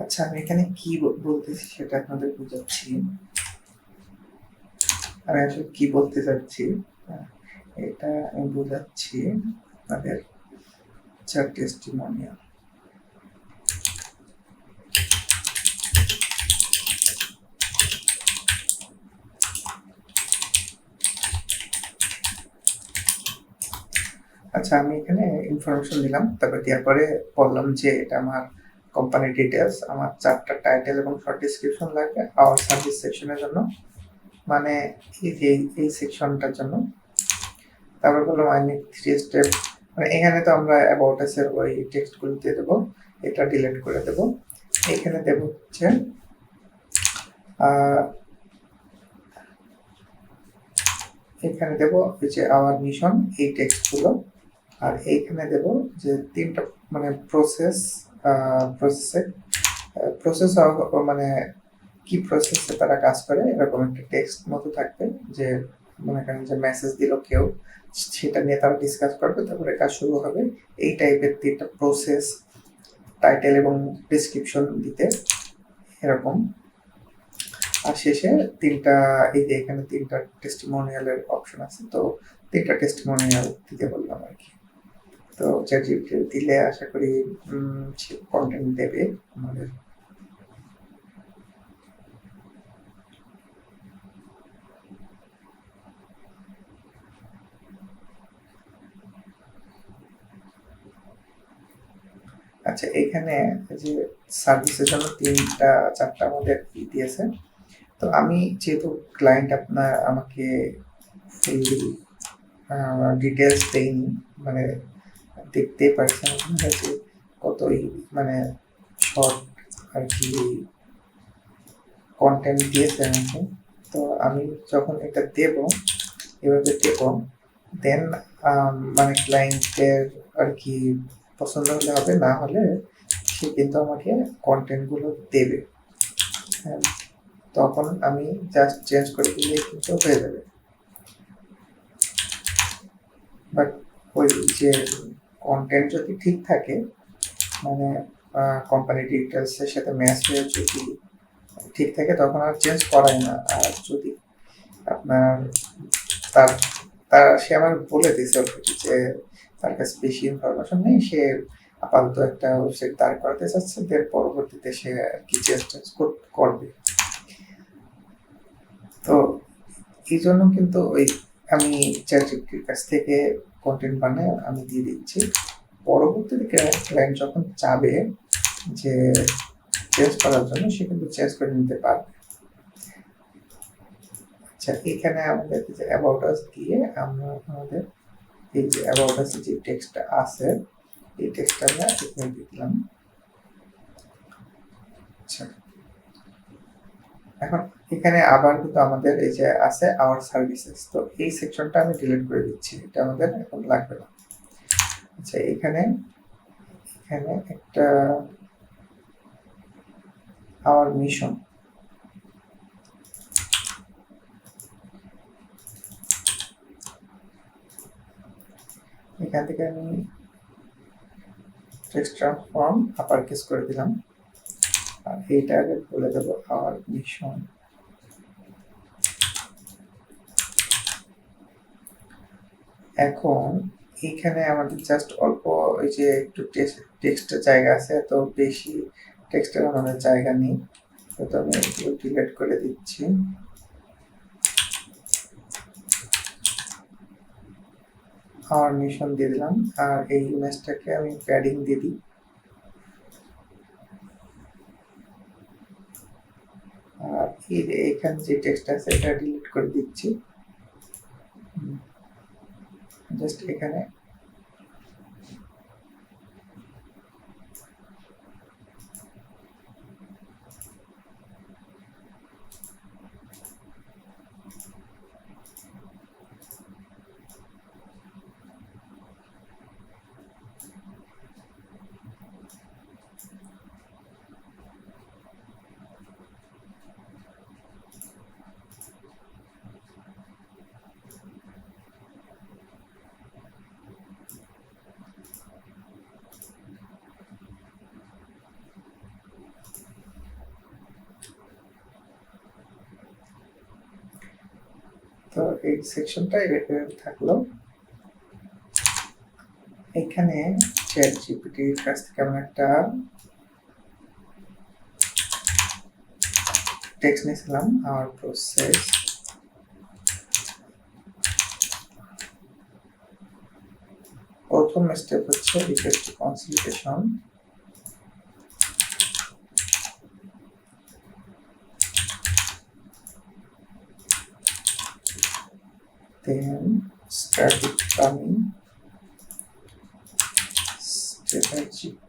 আচ্ছা, আমি এখানে কি বলতেছি সেটা আপনাদের বুঝাচ্ছি। আমি আসলে কি বলতে চাচ্ছি এটা আমি বোঝাচ্ছি আপনাদের টেস্টিমোনিয়াল। আচ্ছা, আমি এখানে ইনফরমেশন দিলাম, তারপর দেওয়ার পরে বললাম যে এটা আমার কোম্পানি ডিটেলস, আমার 4টা টাইটেল এবং শর্ট ডেসক্রিপশন লাগবে আওয়ার সার্ভিস সেকশনের জন্য, মানে এই সেকশনটার জন্য। তারপর বললাম আই নিড 3 স্টেপ, মানে এখানে তো আমরা অ্যাবাউট আস এর ওই টেক্সটগুলো দিয়ে দেবো, এটা ডিলিট করে দেবো। এখানে দেবো হচ্ছে এখানে দেব ওই যে আওয়ার মিশন, এই টেক্সটগুলো। আর এইখানে দেব যে 3টা মানে প্রসেস মানে কি প্রসেসে তারা কাজ করে এরকম একটা টেক্সট মতো থাকবে, যে মনে করেন যে মেসেজ দিল কেউ, সেটা নিয়ে তারা ডিসকাস করবে, তারপরে কাজ শুরু হবে। এই টাইপের 3টা প্রসেস টাইটেল এবং ডিসক্রিপশন দিতে এরকম। আর শেষে 3টা, এই যে এখানে 3টা টেস্টিমোনিয়ালের অপশন আছে, তো 3টা টেস্টিমোনিয়াল দিতে বললাম আর কি। তো চ্যাটজিপিটি দিলে আশা করি সে কন্টেন্ট দেবে আমাদের। আচ্ছা, এখানে যে সার্ভিসের জন্য 3টা 4টা আমাদের দিয়েছে। তো আমি যেহেতু ক্লায়েন্ট আপনার আমাকে ফুললি ডিটেলস দেয়নি, মানে দেখতেই পারছেন আপনারা যে কতই মানে শর্ট আর কি কন্টেন্ট দিয়েছে আমাকে। তো আমি যখন এটা দেব, এভাবে দেব, দেন মানে ক্লায়েন্টের আর কি পছন্দ হলে হবে, না হলে সে কিন্তু আমাকে কন্টেন্টগুলো দেবে। হ্যাঁ, তখন আমি জাস্ট চেঞ্জ করে দিলেই কিন্তু হয়ে যাবে। বাট ওই যে কন্টেন্ট যদি ঠিক থাকে, মানে কোম্পানি ডিটেলসের সাথে ম্যাচ হয়ে যদি ঠিক থাকে, তখন আর চেঞ্জ করাই না। আর যদি আপনার তার তার সে আমার বলে দিয়েছে অলরেডি যে তার কাছে বেশি ইনফরমেশন নেই, সে আপাতত একটা ওয়েবসাইট দাঁড় করাতে চাচ্ছে, এর পরবর্তীতে সে আর কি চেষ্টা করবে। তো এই জন্য কিন্তু ওই আমি চ্যাটজিপিটির কাছ থেকে কন্টেন্ট বানায় আমি দিয়ে দিচ্ছি। পরবর্তীতে ক্লায়েন্ট যখন চাবে যে চেঞ্জ করার জন্য, সে কিন্তু চেঞ্জ করে নিতে পারবে। আচ্ছা, এখানে আমাদের যে অ্যাবাউট আস দিয়ে আমরা আমাদের এই যে অ্যাবাউট আস যে টেক্সটটা আছে, এই টেক্সটটা আমরা এখানে দিলাম। আচ্ছা, এখন এখানে আবার কিন্তু আমাদের এই যে আছে আওয়ার সার্ভিসেস, তো এই সেকশনটা আমি ডিলিট করে দিচ্ছি, এটা আমাদের এখন লাগবে না। আচ্ছা, এখানে একটা আওয়ার মিশন, এখান থেকে আমি টেক্সট ট্রান্সফর্ম আপার কেস করে দিলাম, আর এইটা আগে বলে দেবো আওয়ার মিশন। এখন এখানে আমাদের জাস্ট অল্প ওই যে একটু টেক্সটের জায়গা আছে, এত বেশি টেক্সটের আমাদের জায়গা নেই, তো আমি এগুলো ডিলিট করে দিচ্ছি। আমার মিশন দিয়ে দিলাম, আর এই ইমেজটাকে আমি প্যাডিং দিয়ে দিই। আর এখানে যে টেক্সট আছে এটা ডিলিট করে দিচ্ছি, জাস্ট এখানে তো এই সেকশনটা এভাবে থাকলো। এখানে চ্যাট জিপিটির কাছ থেকে আমরা একটা টেক্সট নিয়েছিলাম, আওয়ার প্রসেস প্রথম স্টেপ হচ্ছে request to consultation, then strategic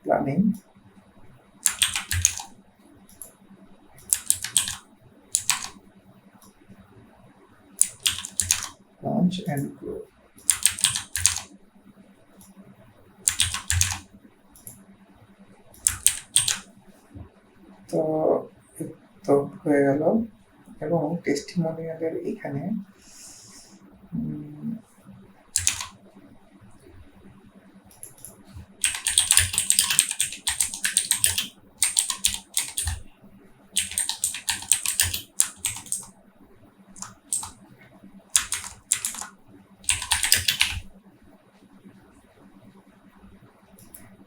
planning, launch and grow. তো তো হয়ে গেল। এবং টেস্টিমোনিয়ালের এখানে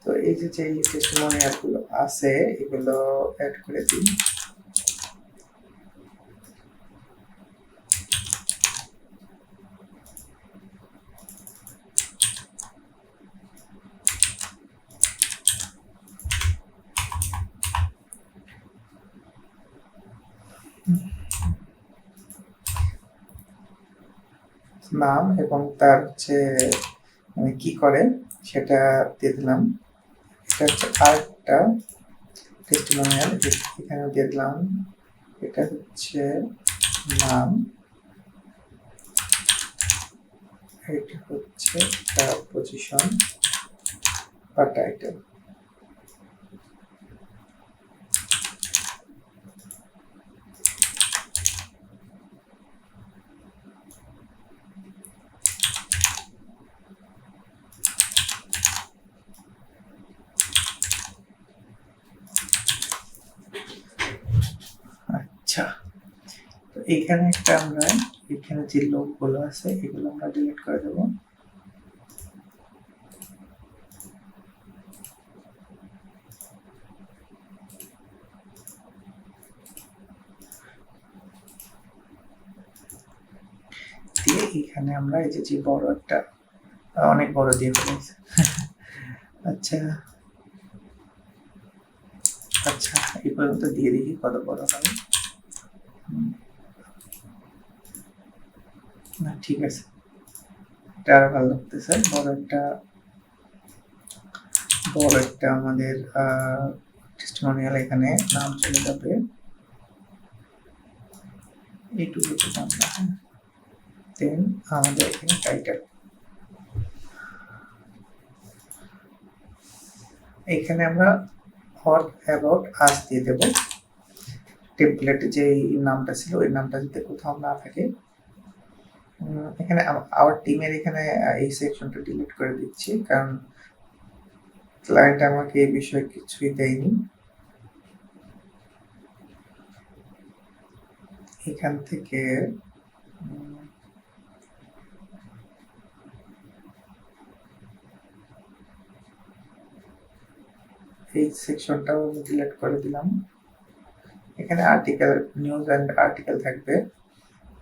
তো এই যে টেস্টিমোনিয়াল গুলো আছে এগুলো অ্যাড করে দিই। নাম এবং তার হচ্ছে মানে কি করে সেটা দিয়ে দিলাম। এটা হচ্ছে আরেকটা টেস্টিমোনিয়াল, এখানে দিয়ে দিলাম। এটা হচ্ছে নাম, এটা হচ্ছে তার পজিশন বা টাইটেল। আচ্ছা, তো এখানে একটা আমরা এখানে যে লোকগুলো আছে এগুলো আমরা ডিলিট করে দেব। দিয়ে এখানে আমরা এই যে বড় একটা অনেক বড় দিয়ে ফেলেছি। আচ্ছা আচ্ছা, এই পর্যন্ত দিয়ে দেখি কত বড় হয়। না ঠিক আছে, এটা আরো ভালো লাগতেছে। বড় একটা আমাদের টেস্টিমোনিয়াল এখানে নাম চলে যাবে, এইটুকু আমরা দেন আমাদের এখানে টাইটেল। এখানে আমরা হোয়াট অ্যাবাউট আস দিয়ে দেব। টেমপ্লেটে যে নামটা ছিল ওই নামটা যদি কোথাও না থাকে, এখানে আওয়ার টিমের এখানে এই সেকশনটা ডিলিট করে দিচ্ছি, কারণ ক্লায়েন্ট আমাকে এই বিষয়ে কিছুই দেয়নি। এখান থেকে এই সেকশনটাও ডিলিট করে দিলাম। এখানে আর্টিকেল, নিউজ অ্যান্ড আর্টিকেল থাকবে।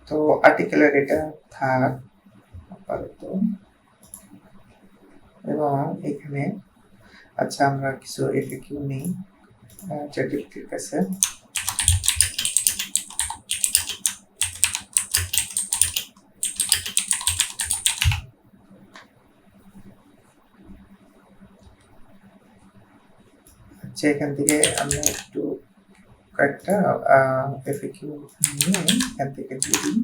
তো আর্টিকেলের এটা থাক আপাতত। এবং এখানে আচ্ছা আমরা কিছু এফএকিউ নেই চ্যাটজিপিটির কাছে। আচ্ছা, এখান থেকে আমরা একটু কয়েকটা এফএকিউ নিয়ে এখান থেকে দিয়ে দিই।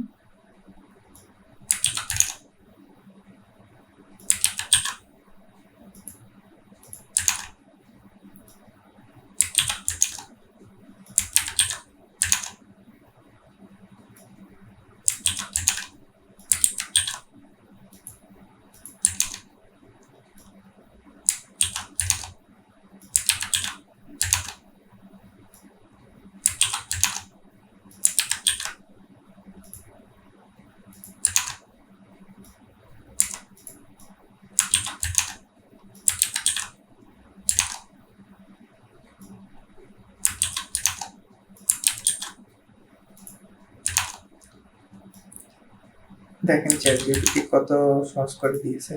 দেখেন চ্যাটজিপিটি কত সহজ করে দিয়েছে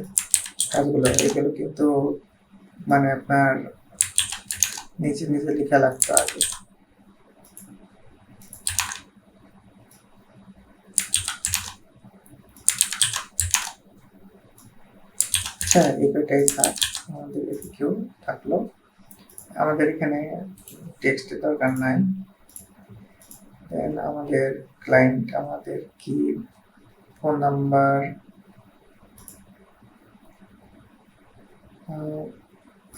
কাজগুলো। এগুলো কিন্তু মানে আপনার নিজে নিজে লেখা লাগতো আগে। আচ্ছা, এই কয়টাই থাক, আমাদের এদিকেও থাকলো। আমাদের এখানে টেক্সটের দরকার নাই। দেন আমাদের ক্লায়েন্ট আমাদের কি ফোন নাম্বার,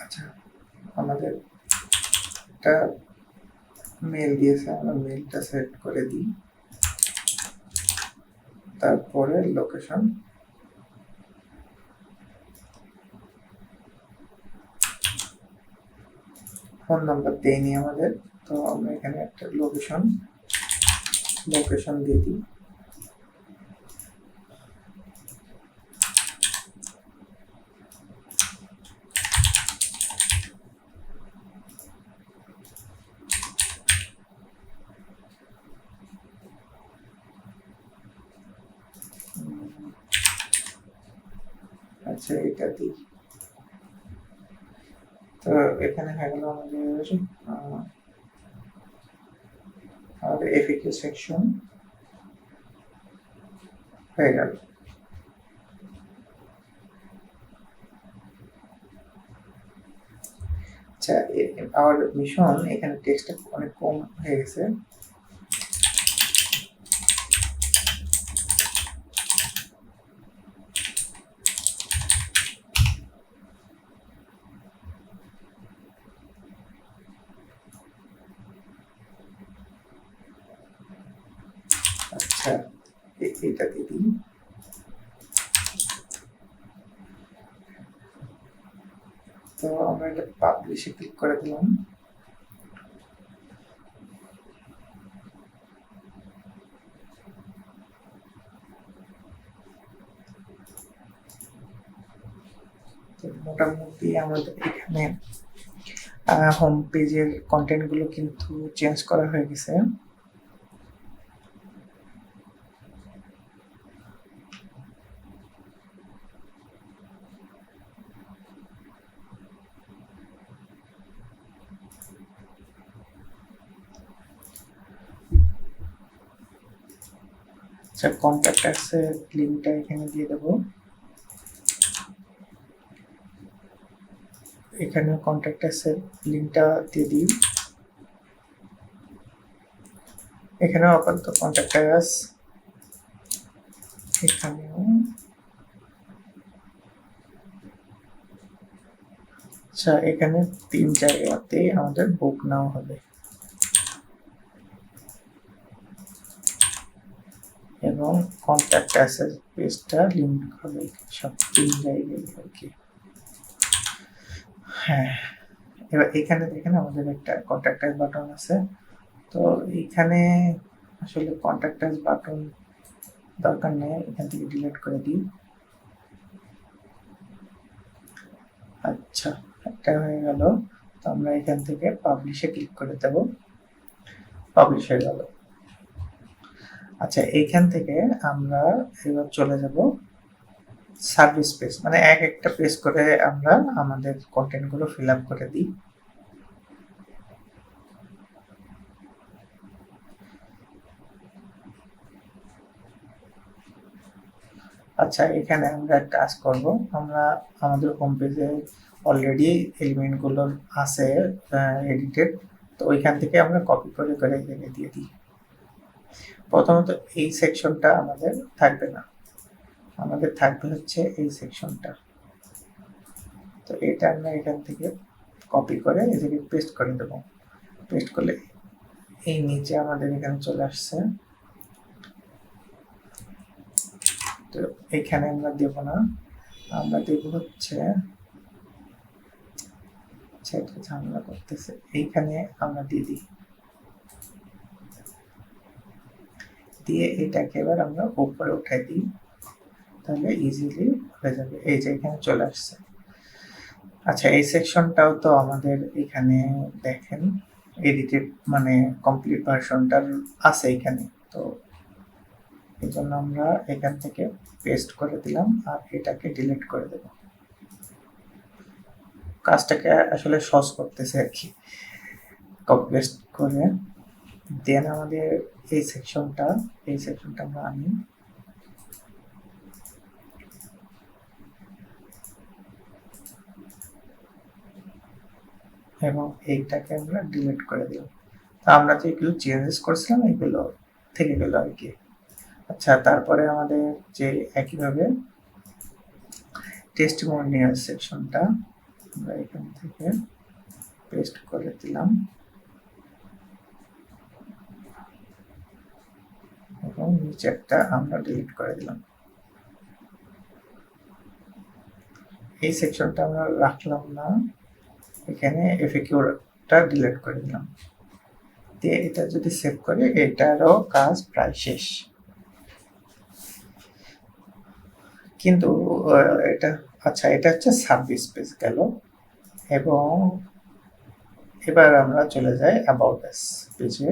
আচ্ছা আমাদের একটা মেল দিয়েছে, আমরা মেলটা সেট করে দিই। তারপরে লোকেশন, ফোন নাম্বার দেয়নি আমাদের, তো আমরা এখানে একটা লোকেশন দিয়ে দিই। আচ্ছা এটা দিই। তো এখানে হয়ে গেল আমাদের এফএকিউ সেকশন হয়ে গেল। আচ্ছা, আমার মিশন এখানে টেক্সটটা অনেক কম হয়ে গেছে। আচ্ছা, এইটা দিয়ে দিই। তো আমরা এটা পাবলিশে ক্লিক করে দিলাম। মোটামুটি আমাদের এখানে হোম পেজের কন্টেন্ট গুলো কিন্তু চেঞ্জ করা হয়ে গেছে। আচ্ছা, কন্ট্যাক্ট আসের লিঙ্কটা এখানে দিয়ে দেবো। এখানে কন্ট্যাক্ট আসের লিঙ্কটা দিয়ে দিই। এখানেও আপাতত কন্ট্যাক্ট আস, এখানেও। আচ্ছা, এখানে 3 জায়গাতে আমাদের বুক নাও হবে এবং কন্ট্যাক্ট অ্যাসেস পেজটা লিঙ্ক হবে, সব 3 জায়গায় আর কি। হ্যাঁ, এবার এখানে দেখেন আমাদের একটা কন্ট্যাক্ট আস বাটন আছে। তো এইখানে আসলে কন্ট্যাক্ট আস বাটন দরকার নেই, এখান থেকে ডিলিট করে দিই। আচ্ছা, একটা হয়ে গেল। তো আমরা এখান থেকে পাবলিশে ক্লিক করে দেব, পাবলিশ হয়ে গেল। আচ্ছা, এইখান থেকে আমরা এবার চলে যাব সার্ভিস পেজ, মানে একটা পেজ করে আমরা আমাদের কন্টেন্ট গুলো ফিল আপ করে দিই। আচ্ছা, এখানে আমরা কাজ করব, আমরা আমাদের হোম পেজে অলরেডি এলিমেন্ট গুলো আছে এডিটেড, তো ওইখান থেকে আমরা কপি করে করে এখানে দিয়ে দিই। প্রথমত এই সেকশনটা আমাদের থাকবে না, আমাদের থাকবে হচ্ছে এই সেকশনটা। তো এটা আমরা এখান থেকে কপি করে এদিকে পেস্ট করে দেবো। পেস্ট করলে এই নিচে আমাদের এখানে চলে আসছে। তো এখানে আমরা দেব না, আমরা দেব হচ্ছে, এটা ঝামেলা করতেছে, এইখানে আমরা দিয়ে দিই। দিয়ে এটাকে এবার আমরা উপরে উঠাই দিই, তাহলে ইজিলি হয়ে যাবে। এই যে এখানে চলে আসছে। আচ্ছা, এই সেকশনটাও তো আমাদের এখানে দেখেন এডিটেড, মানে কমপ্লিট ভার্সনটার আছে এখানে। তো এই জন্য আমরা এখান থেকে পেস্ট করে দিলাম আর এটাকে ডিলিট করে দেব। কাজটাকে আসলে সহজ করতেছে আর কি, কপি পেস্ট করে। দেন আমাদের এই সেকশনটা আমরা আনি, এবং এইটাকে আমরা ডিলিট করে দিলাম। তো আমরা যে এগুলো চেঞ্জেস করছিলাম এগুলো থেকে গেল আর কি। আচ্ছা, তারপরে আমাদের যে একইভাবে টেস্টিমোনিয়াল সেকশনটা আমরা এখান থেকে পেস্ট করে দিলাম এবং নিচেরটা আমরা ডিলিট করে দিলাম। এই সেকশনটা আমরা রাখলাম না, এখানে এফএকিউটা ডিলিট করে দিলাম। দিয়ে এটা যদি সেভ করি, এটারও কাজ প্রায় শেষ। কিন্তু এটা আচ্ছা, এটা হচ্ছে সার্ভিস পেজ গেল, এবং এবার আমরা চলে যাই অ্যাবাউট আস পেজে।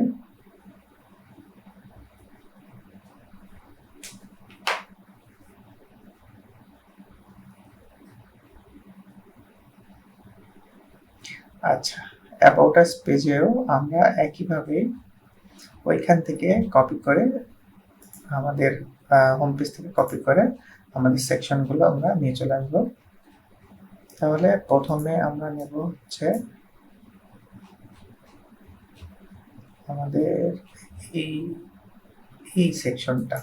আচ্ছা, অ্যাবাউট আস পেজেও আমরা একইভাবে ওইখান থেকে কপি করে আমাদের হোম পেজ থেকে কপি করে আমাদের সেকশনগুলো আমরা নিয়ে চলে আসবো। তাহলে প্রথমে আমরা নেব হচ্ছে আমাদের এই সেকশনটা।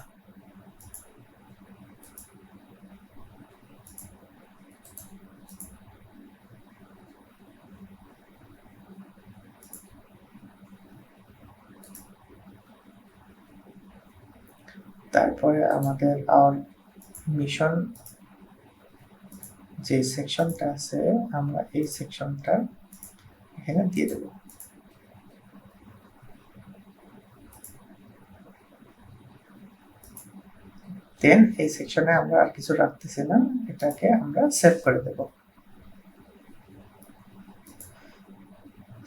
তারপরে আমাদের আওয়ার মিশন যে সেকশনটা আছে, আমরা এই সেকশনটা এখানে দিয়ে দেব। দেন এই সেকশনে আমরা আর কিছু রাখতেছি না, এটাকে আমরা সেভ করে দেব।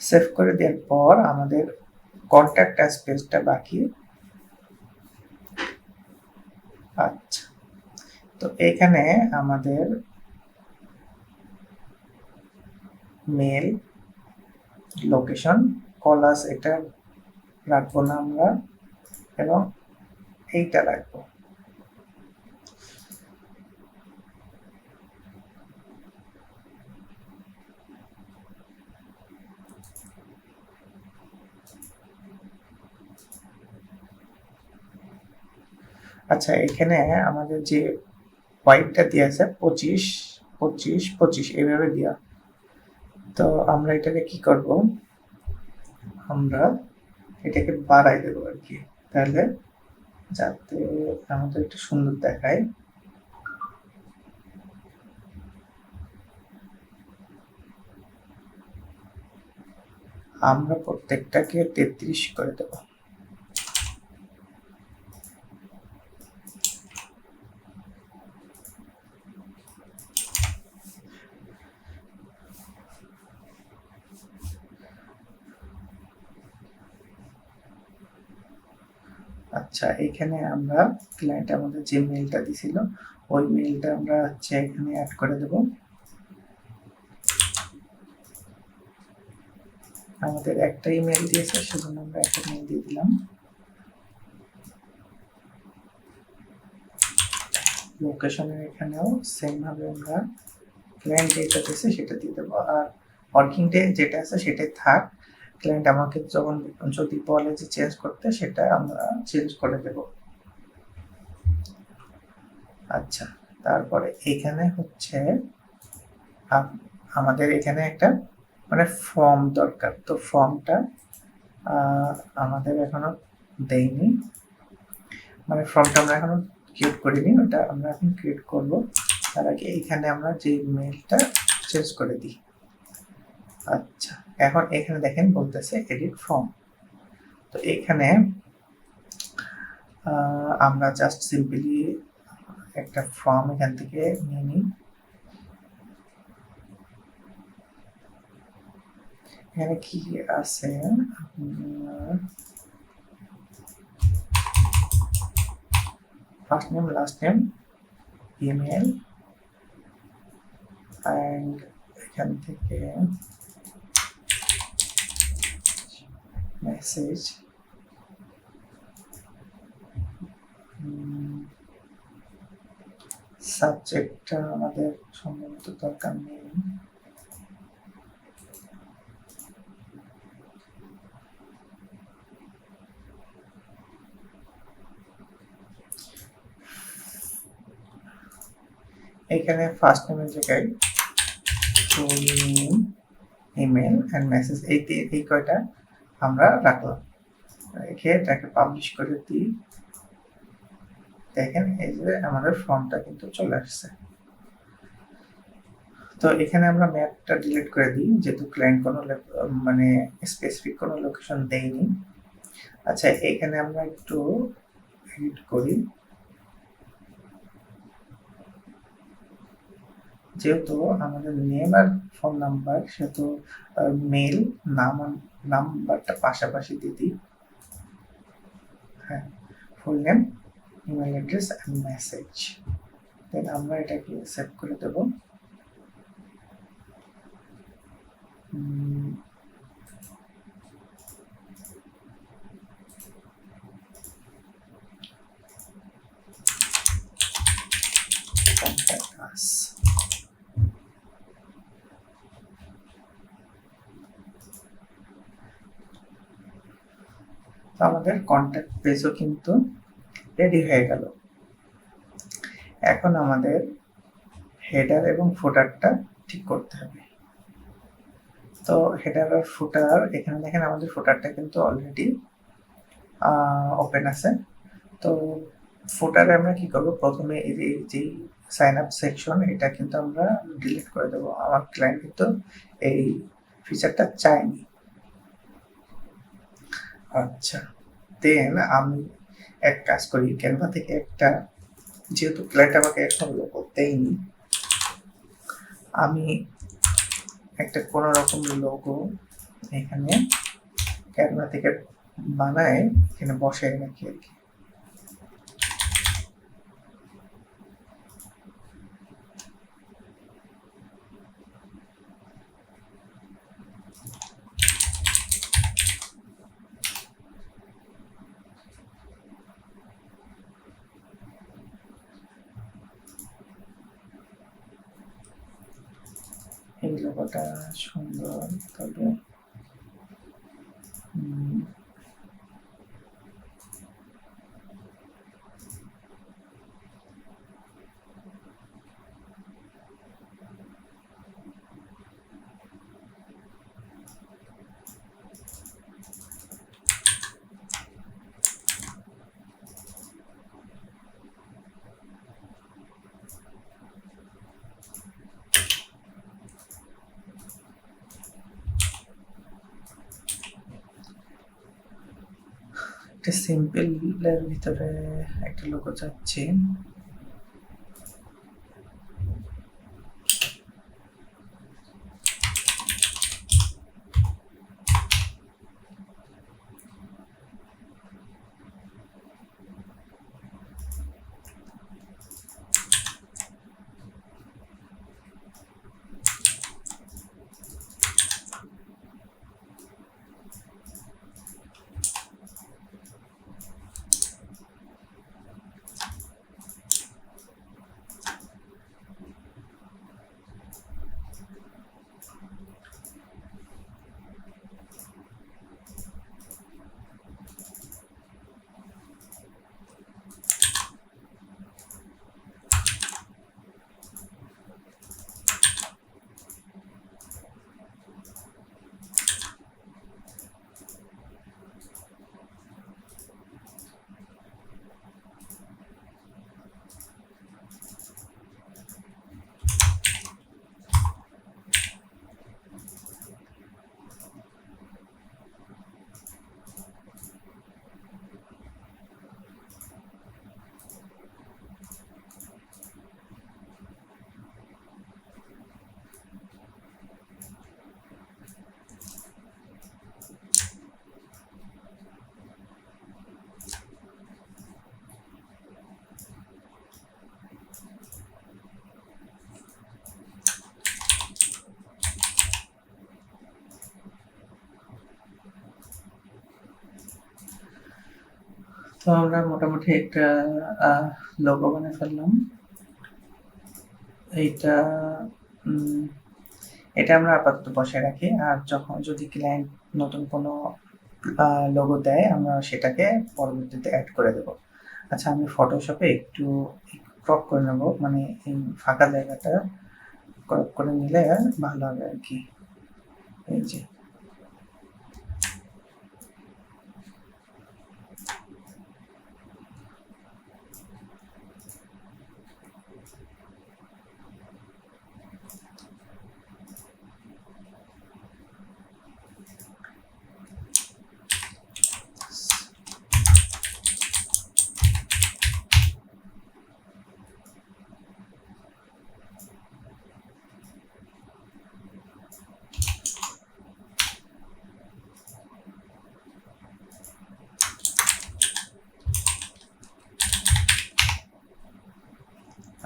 সেভ করে দেওয়ার পর আমাদের কন্ট্যাক্ট অ্যাস পেজটা বাকি। আচ্ছা, তো এখানে আমাদের মেল, লোকেশন, কলাস এটা রাখবো না আমরা, এবং এইটা রাখবো। আচ্ছা, এখানে আমাদের যে হোয়াইটটা দিয়ে আছে 25 25 25 এইভাবে দেওয়া। তো আমরা এটাকে কি করব, আমরা এটাকে বাড়াই দেবো আর কি, তাহলে যাতে আমাদের একটু সুন্দর দেখায়। আমরা প্রত্যেকটাকে 33 করে দেব। আচ্ছা, এখানে আমরা ক্লায়েন্ট আমাদের যে মেইলটা দিছিল ওই মেইলটা আমরা হচ্ছে এখানে অ্যাড করে দেব। আমাদের একটা ইমেল দিয়েছে, সেজন্য আমরা একটা মেইল দিয়ে দিলাম। লোকেশনের এখানেও সেম ভাবে আমরা ক্লায়েন্ট যেটা দিয়েছে সেটা দিয়ে দেবো, আর ওয়ার্কিং ডে যেটা আছে সেটাই থাক। ক্লায়েন্ট আমাকে যখন যদি বলে যে চেঞ্জ করতে, সেটা আমরা চেঞ্জ করে দেব। আচ্ছা, তারপরে এখানে হচ্ছে আমাদের এখানে একটা মানে ফর্ম দরকার। তো ফর্মটা আমাদের এখনো দেয়নি, মানে ফর্মটা আমরা এখনো ক্রিয়েট করিনি, ওটা আমরা এখন ক্রিয়েট করব। তার আগে এখানে আমরা যে মেইলটা চেঞ্জ করে দিই। আচ্ছা, এখন এখানে দেখেন বলতেছে এডিট ফর্ম। তো এখানে আমরা জাস্ট সিম্পলি একটা ফর্ম এখান থেকে নিয়ে নিই। এখানে কি আছে, first name, last name, email, and এখান থেকে মেসেজ, সাবজেক্টটা আমাদের সম্ভবত দরকার নেই। এখানে ফার্স্ট নেমের জায়গায় ফুল নেম, ইমেল অ্যান্ড মেসেজ, এই কয়টা আমরা রাখলাম। রেখে এটাকে পাবলিশ করে দিই। দেখেন এই যে আমাদের ফর্মটা কিন্তু চলে আসছে। তো এখানে আমরা ম্যাপটা ডিলিট করে দিই, যেহেতু ক্লায়েন্ট কোনো মানে স্পেসিফিক কোনো লোকেশন দেয়নি। আচ্ছা, এখানে আমরা একটু এডিট করি। যেহেতু আমাদের নেম আর ফোন নাম্বার, সেহেতু মেল নাম্বারটা পাশাপাশি দিয়ে দিই। হ্যাঁ, full name, email address and message. Then আমরা এটাকে সেভ করে দেব। Contact us. আমাদের কন্ট্যাক্ট পেজও কিন্তু রেডি হয়ে গেল। এখন আমাদের হেডার এবং ফুটারটা ঠিক করতে হবে। তো হেডার আর ফুটার, এখানে দেখেন আমাদের ফুটারটা কিন্তু অলরেডি ওপেন আছে। তো ফুটারে আমরা কি করব, প্রথমে এই যে সাইন আপ সেকশন, এটা কিন্তু আমরা ডিলিট করে দেব। আমার ক্লায়েন্ট কিন্তু এই ফিচারটা চায়নি। আচ্ছা, দেন আমি এক কাজ করি, ক্যানভা থেকে একটা, যেহেতু ক্লায়েন্ট আমাকে এখন লোগো দেয়নি, আমি একটা কোনো রকম লোগো এখানে ক্যানভা থেকে বানায় এখানে বসাই রাখি আর কি। এই লোগোটা সুন্দর, তবে একটা সিম্পলের ভিতরে একটা লোগো চাচ্ছি। তো আমরা মোটামুটি একটা লোগো বানিয়ে ফেললাম। এইটা এটা আমরা আপাতত বসায় রাখি, আর যখন যদি ক্লায়েন্ট নতুন কোনো লোগো দেয় আমরা সেটাকে পরবর্তীতে অ্যাড করে দেব। আচ্ছা, আমি ফটোশপে একটু ক্রপ করে নেব, মানে এই ফাঁকা জায়গাটা ক্রপ করে নিলে ভালো হবে আর কি। এই যে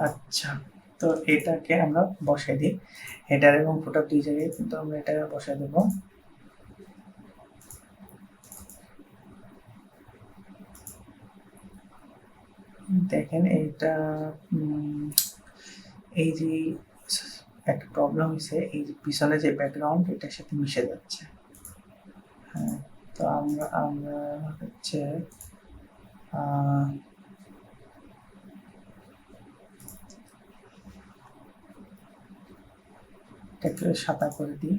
আচ্ছা, তো এটাকে আমরা বসাই দিই। হেডার এবং ফুটার দুই জায়গায় কিন্তু আমরা এটা বসাই দেব। দেখেন এইটা এই যে একটা প্রবলেম হয়েছে, এই যে পিছনে যে ব্যাকগ্রাউন্ড এটার সাথে মিশে যাচ্ছে। হ্যাঁ, তো আমরা আমরা হচ্ছে এটাকে সাদা করে দিই,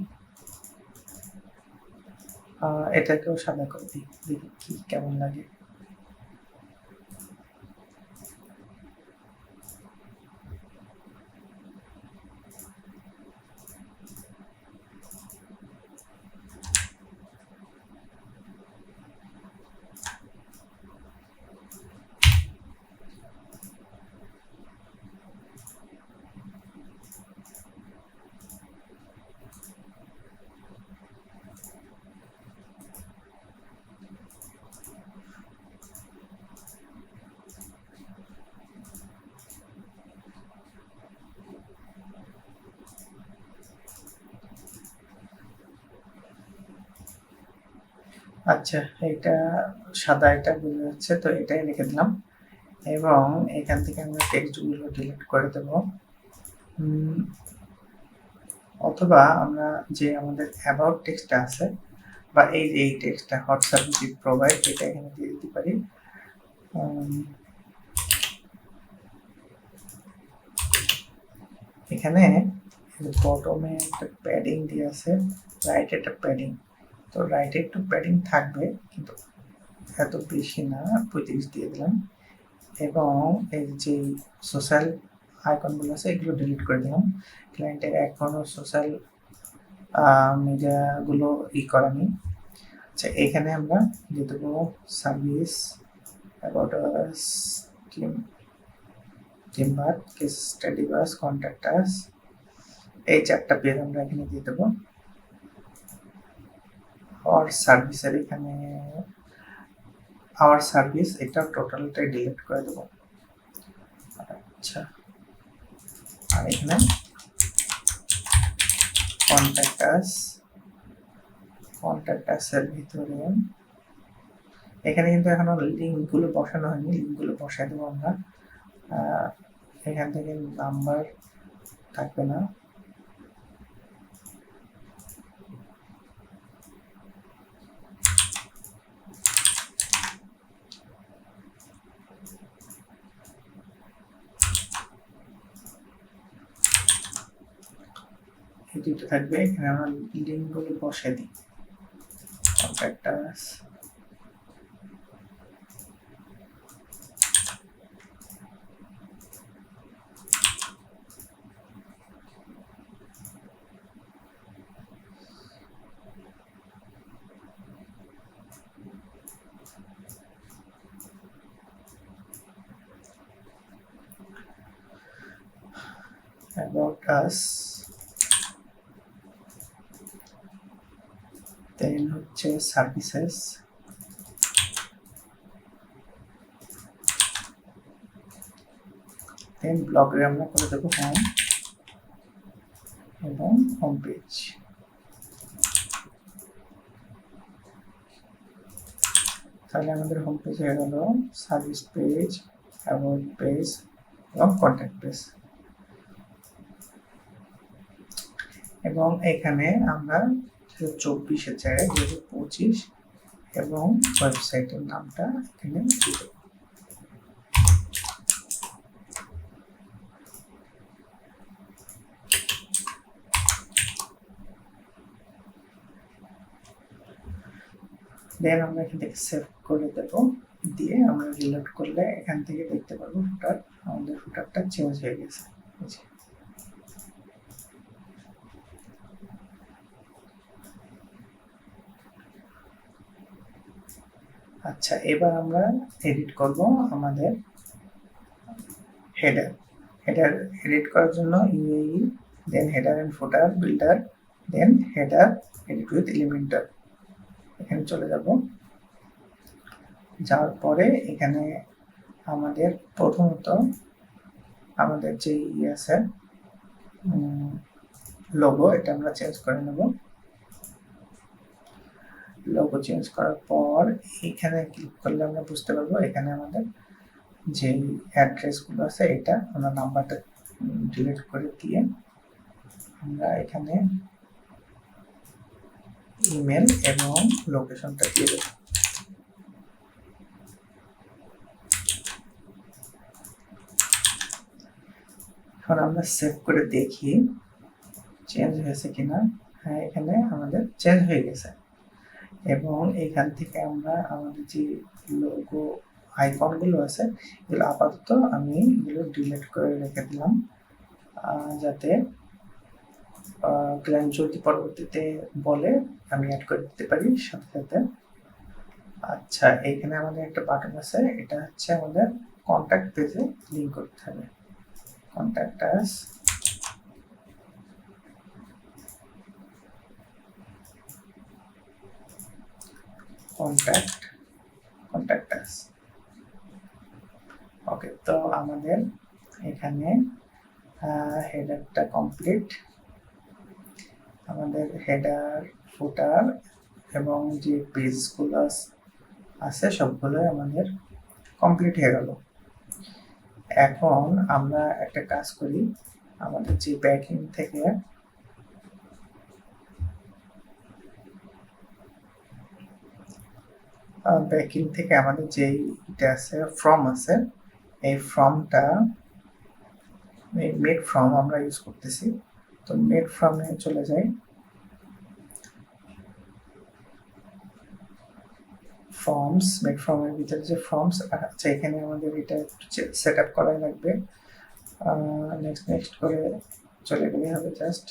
এটাকেও সাদা করে দিই, দেখি কি কেমন লাগে। আচ্ছা, এটা সাদা, এটা বোঝা যাচ্ছে, তো এটাই রেখে দিলাম এবং এখান থেকে আমরা টেক্সটগুলো ডিলিট করে দেব। অথবা আমরা যে আমাদের অ্যাবাউট টেক্সটটা আছে বা এই টেক্সটটা হট সার্ভিস প্রোভাইড, এটা এখানে দিয়ে দিতে পারি। এখানে বটমে একটা প্যাডিং দিয়ে আছে, রাইট একটা প্যাডিং, তো রাইটে একটু প্যাডিং থাকবে কিন্তু এত বেশি না, 35 দিয়ে দিলাম। এবং এই যে সোশ্যাল আইকনগুলো আছে এগুলো ডিলিট করে দিলাম। ক্লায়েন্টের এখনও সোশ্যাল মিডিয়াগুলো করা নেই। আচ্ছা, এখানে আমরা দিয়ে দেবো service, about us, timber, case study bus, contact us, এই 4টা পেজ আমরা এখানে দিয়ে দেবো। আওয়ার সার্ভিসের এখানে আওয়ার সার্ভিস, এটা টোটালটাই ডিলিট করে দেবো। আচ্ছা, আর এখানে কন্ট্যাক্ট আসের ভিতরে এখানে কিন্তু এখনো লিঙ্কগুলো বসানো হয়নি, লিঙ্কগুলো বসাই দেবো আমরা। এখান থেকে নাম্বার থাকবে না, এই দুটো থাকবে। এখানে আমরা লিঙ্কগুলো বসাই দিই। কন্ট্যাক্ট আস, about us, দেন হচ্ছে সার্ভিসেস, দেন ব্লগে আমরা করে দেবো হোম এবং হোম পেজ। তাহলে আমাদের হোম পেজ হয়ে গেল সার্ভিস পেজ, অ্যাবাউট পেজ এবং কন্ট্যাক্ট পেজ। এবং এখানে আমরা 2024-এর জায়গায় 2025 এবং ওয়েবসাইটের নামটা এখানে দিয়ে দেব। দেন আমরা এখান থেকে সেভ করে দেব, দিয়ে আমরা রিলোড করলে এখান থেকে দেখতে পারবো ফুটার, আমাদের ফুটারটা চেঞ্জ হয়ে গেছে। আচ্ছা, এবার আমরা এডিট করব আমাদের হেডার। হেডার এডিট করার জন্য UI, then header and footer builder, then header edit with Elementor, এখানে চলে যাব। যাওয়ার পরে এখানে আমাদের প্রথমত আমাদের যে আছে লোগো, এটা আমরা চেঞ্জ করে নেব। লোগো চেঞ্জ করার পর এখানে ক্লিক করলে আমরা বুঝতে পারবো এখানে আমাদের যে অ্যাড্রেসগুলো আছে এটা আমরা নাম্বারটা ডিলিট করে দিয়ে আমরা এখানে ইমেল এবং লোকেশনটা দিয়ে দেব। এখন আমরা সেভ করে দেখি চেঞ্জ হয়েছে কিনা। হ্যাঁ, এখানে আমাদের চেঞ্জ হয়ে গেছে। এবং এখান থেকে আমরা আমাদের যে লোগো আইকনগুলো আছে এগুলো আপাতত আমি এগুলো ডিলিট করে রেখে দিলাম, যাতে ক্লায়েন্ট যদি পরবর্তীতে বলে আমি অ্যাড করে দিতে পারি সাথে সাথে। আচ্ছা, এইখানে আমাদের একটা বাটন আছে, এটা হচ্ছে আমাদের কন্ট্যাক্ট পেজে লিংক করতে হবে। Contact us, contact us. ওকে, তো আমাদের এখানে হেডারটা কমপ্লিট। আমাদের হেডার, ফুটার এবং যে পেজগুলো আছে সবগুলোই আমাদের কমপ্লিট হয়ে গেল। এখন আমরা একটা কাজ করি, আমাদের যে ব্যাকএন্ড থেকে আমাদের যে এটা আছে ফর্ম আছে, এই ফর্মটা মেড ফর্ম আমরা ইউজ করতেছি। তো মেড ফর্মে চলে যাই, ফর্মস, মেড ফর্মের ভিতরে যে ফর্মস আছে এখানে আমাদের এটা একটু সেট আপ করাই লাগবে। নেক্সট করে চলে গেলে হবে জাস্ট।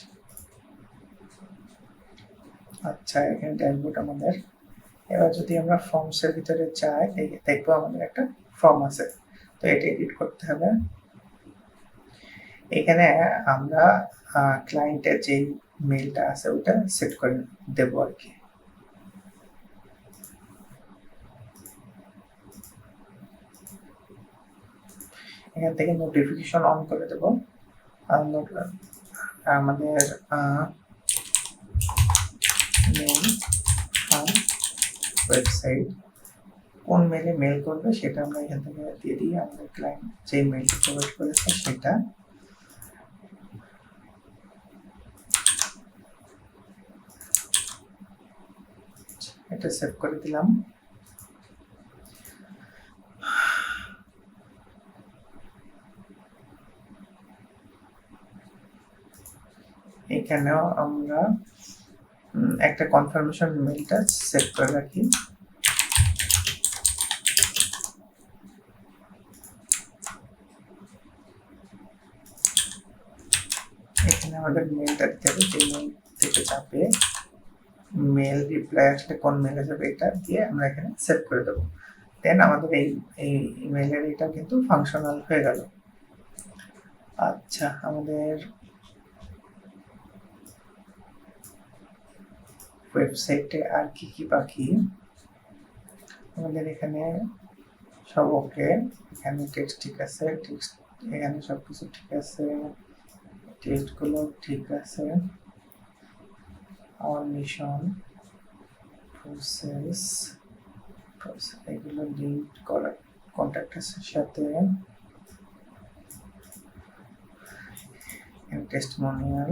আচ্ছা, এখানে ড্যাশবোর্ড আমাদের। এবার যদি আমরা ফর্মসের ভিতরে যাই দেখবো আমাদের একটা ফর্ম আছে, তো এটা এডিট করতে হবে। এখানে আমরা ক্লায়েন্টের যে মেলটা আছে ওটা সেট করে দেবো আর কি। এখান থেকে নোটিফিকেশন অন করে দেবো। আমাদের মেল ওয়েবসাইট কোন মেলে মেল করবে সেটা আমরা এখান থেকে দিয়ে দিই। আমাদের ক্লায়েন্ট যে মেলটা প্রোভাইড করেছে সেটা। এটা সেভ করে দিলাম। এখানেও আমরা একটা কনফার্মেশন মেলটা সেভ করে রাখি। এখানে আমাদের মেলটা দিতে হবে, যে মেল থেকে যাবে, মেল রিপ্লাই আসলে কোন মেলে যাবে এটা দিয়ে আমরা এখানে সেভ করে দেবো। দেন আমাদের এই ইমেইলের এটা কিন্তু ফাংশনাল হয়ে গেল। আচ্ছা, আমাদের ওয়েবসাইটে আর কি কি বাকি, আমাদের এখানে সব ওকে। এখানে টেক্সট ঠিক আছে, টেক্সট এখানে সবকিছু ঠিক আছে, টেক্সটগুলো ঠিক আছে। our mission process এগুলো লিঙ্ক করা কন্ট্যাক্টের সাথে টেস্টিমোনিয়াল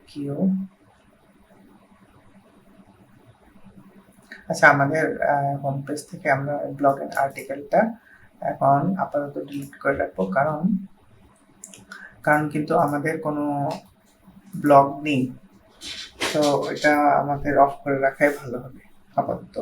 কিউ। আচ্ছা, আমাদের হোম পেজ থেকে আমরা ব্লগের আর্টিকেলটা এখন আপাতত ডিলিট করে রাখবো, কারণ কিন্তু আমাদের কোনো ব্লগ নেই, তো এটা আমাদের অফ করে রাখাই ভালো হবে আপাতত।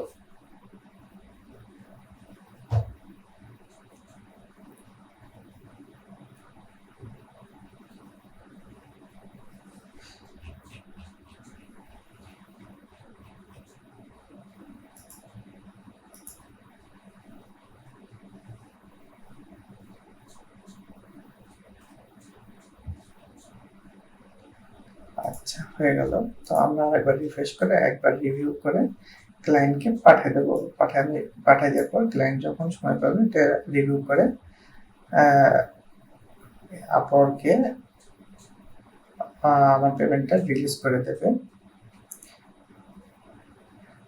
আচ্ছা, হয়ে গেল। তো আমরা একবার রিফ্রেশ করে একবার রিভিউ করে ক্লায়েন্টকে পাঠিয়ে দেবো। পাঠিয়ে দেওয়ার পর ক্লায়েন্ট যখন সময় পাবে এটা রিভিউ করে আপওয়ার্কে আমার পেমেন্টটা রিলিজ করে দেবে।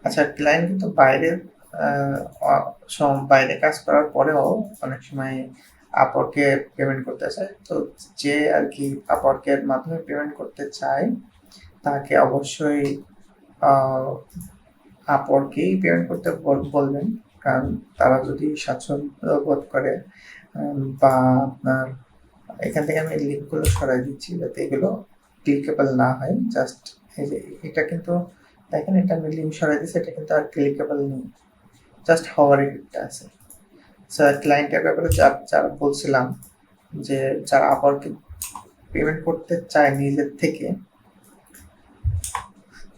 আচ্ছা, ক্লায়েন্ট কিন্তু বাইরে কাজ করার পরেও অনেক সময় আপওয়ার্কে পেমেন্ট করতে চায়। তো যে আর কি আপওয়ার্কের মাধ্যমে পেমেন্ট করতে চায় তাকে অবশ্যই আপওয়ার্কেই পেমেন্ট করতে বলবেন, কারণ তারা যদি স্বাচ্ছন্দ্য বোধ করে বা আপনার এখান থেকে আমি লিঙ্কগুলো সরাই দিচ্ছি যাতে এগুলো ক্লিকেবল না হয়। জাস্ট এই যে এটা কিন্তু দেখেন, এটা আমি লিঙ্ক সরাই দিচ্ছি, এটা কিন্তু আর ক্লিকেবল নেই, জাস্ট হওয়ারই একটা আছে। ক্লায়েন্টের ব্যাপারে যারা বলছিলাম যে যারা আপওয়ার্কে পেমেন্ট করতে চায় নিজের থেকে,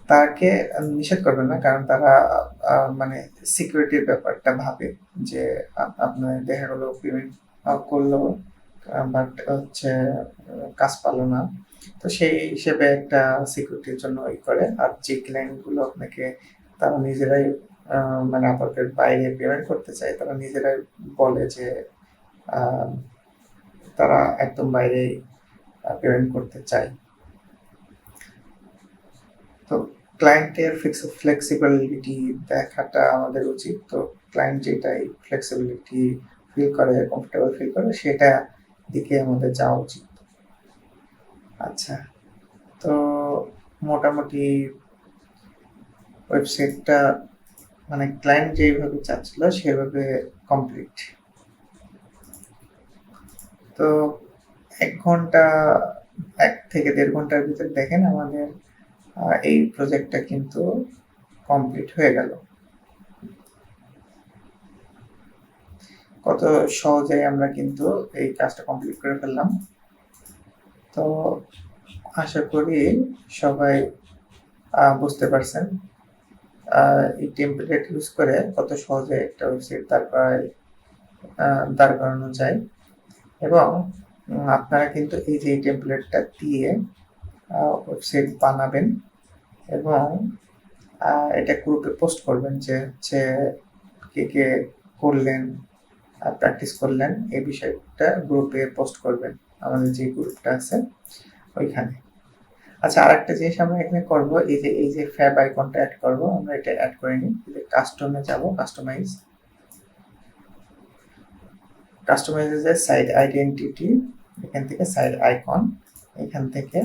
তাকে নিষেধ করবেন না, কারণ তারা মানে সিকিউরিটির ব্যাপারটা ভাবে যে আপনার দেখা গেলো পেমেন্ট করলো বাট হচ্ছে কাজ পালো না, তো সেই হিসেবে একটা সিকিউরিটির জন্য করে। আর যে ক্লায়েন্টগুলো আপনাকে তারা নিজেরাই মানে আপওয়ার্কের বাইরে পেমেন্ট করতে চায়, তারা নিজেরাই বলে যে তারা একদম বাইরে পেমেন্ট করতে চায়। তো ক্লায়েন্টের ফ্লেক্সিবিলিটি দেখাটা আমাদের উচিত। তো ক্লায়েন্ট যেটাই ফ্লেক্সিবিলিটি ফিল করে, কমফোর্টেবল ফিল করে, সেটা দিকে আমাদের যাওয়া উচিত। আচ্ছা, তো মোটামুটি ওয়েবসাইটটা মানে ক্লায়েন্ট যেভাবে চাচ্ছিল সেভাবে কমপ্লিট। তো 1 থেকে 1.5 ঘন্টার ভিতরে দেখেন আমাদের এই প্রজেক্টটা কিন্তু কমপ্লিট হয়ে গেল। কত সহজেই আমরা কিন্তু এই কাজটা কমপ্লিট করে ফেললাম। তো আশা করি সবাই বুঝতে পারছেন এই টেমপ্লেট ইউজ করে কত সহজে একটা ওয়েবসাইট দাঁড় করানো যায়। এবং আপনারা কিন্তু এই যে টেমপ্লেটটা দিয়ে ওয়েবসাইট বানাবেন এবং এটা গ্রুপে পোস্ট করবেন যে হচ্ছে কে করলেন, প্র্যাকটিস করলেন, এই বিষয়টা গ্রুপে পোস্ট করবেন, আমাদের যে গ্রুপটা আছে ওইখানে। আচ্ছা, আরেকটা জিনিস আমরা এখানে করব, এই যে ফ্যাব আইকনটা অ্যাড করব, আমরা এটা অ্যাড করে নিই। কাস্টমে যাব, কাস্টমাইজে যে সাইট আইডেন্টিটি, এখান থেকে সাইট আইকন, এখান থেকে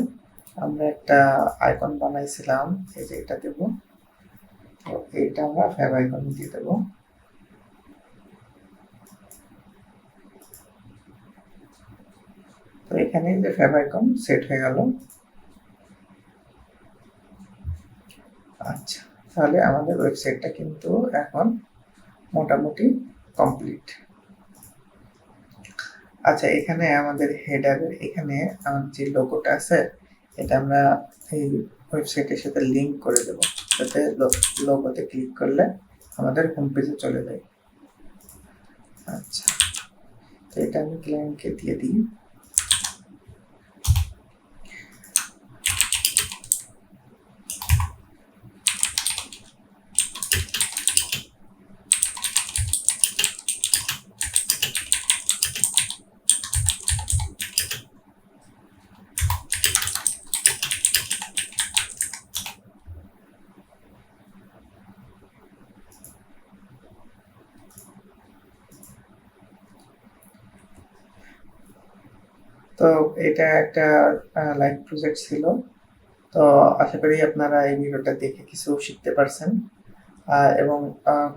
আমরা একটা আইকন বানাইছিলাম, এই যে এটা দেব। তো এইটা আমরা ফ্যাব আইকন দিয়ে দেব। তো এখানে যে ফ্যাব আইকন সেট হয়ে গেল। আচ্ছা, তাহলে আমাদের ওয়েবসাইটটা কিন্তু এখন মোটামুটি কমপ্লিট। আচ্ছা, এখানে আমাদের হেডারের এখানে আমাদের যে লোগোটা আছে, এটা আমরা এই ওয়েবসাইটের সাথে লিঙ্ক করে দেব, যাতে লোগোতে ক্লিক করলে আমাদের হোম পেজে চলে যায়। আচ্ছা, তো এটা আমি ক্লায়েন্টকে দিয়ে দিই। তো এটা একটা লাইভ প্রজেক্ট ছিল। তো আশা করি আপনারা এই ভিডিওটা দেখে কিছু শিখতে পারছেন এবং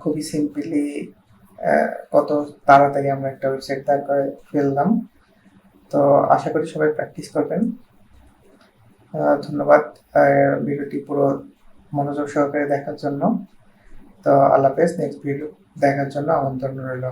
খুবই সিম্পলি কত তাড়াতাড়ি আমরা একটা ওয়েবসাইট দাঁড় করে ফেললাম। তো আশা করি সবাই প্র্যাকটিস করবেন। ধন্যবাদ ভিডিওটি পুরো মনোযোগ সহকারে দেখার জন্য। তো আল্লাহ হাফেজ। নেক্সট ভিডিও দেখার জন্য আমন্ত্রণ রইল।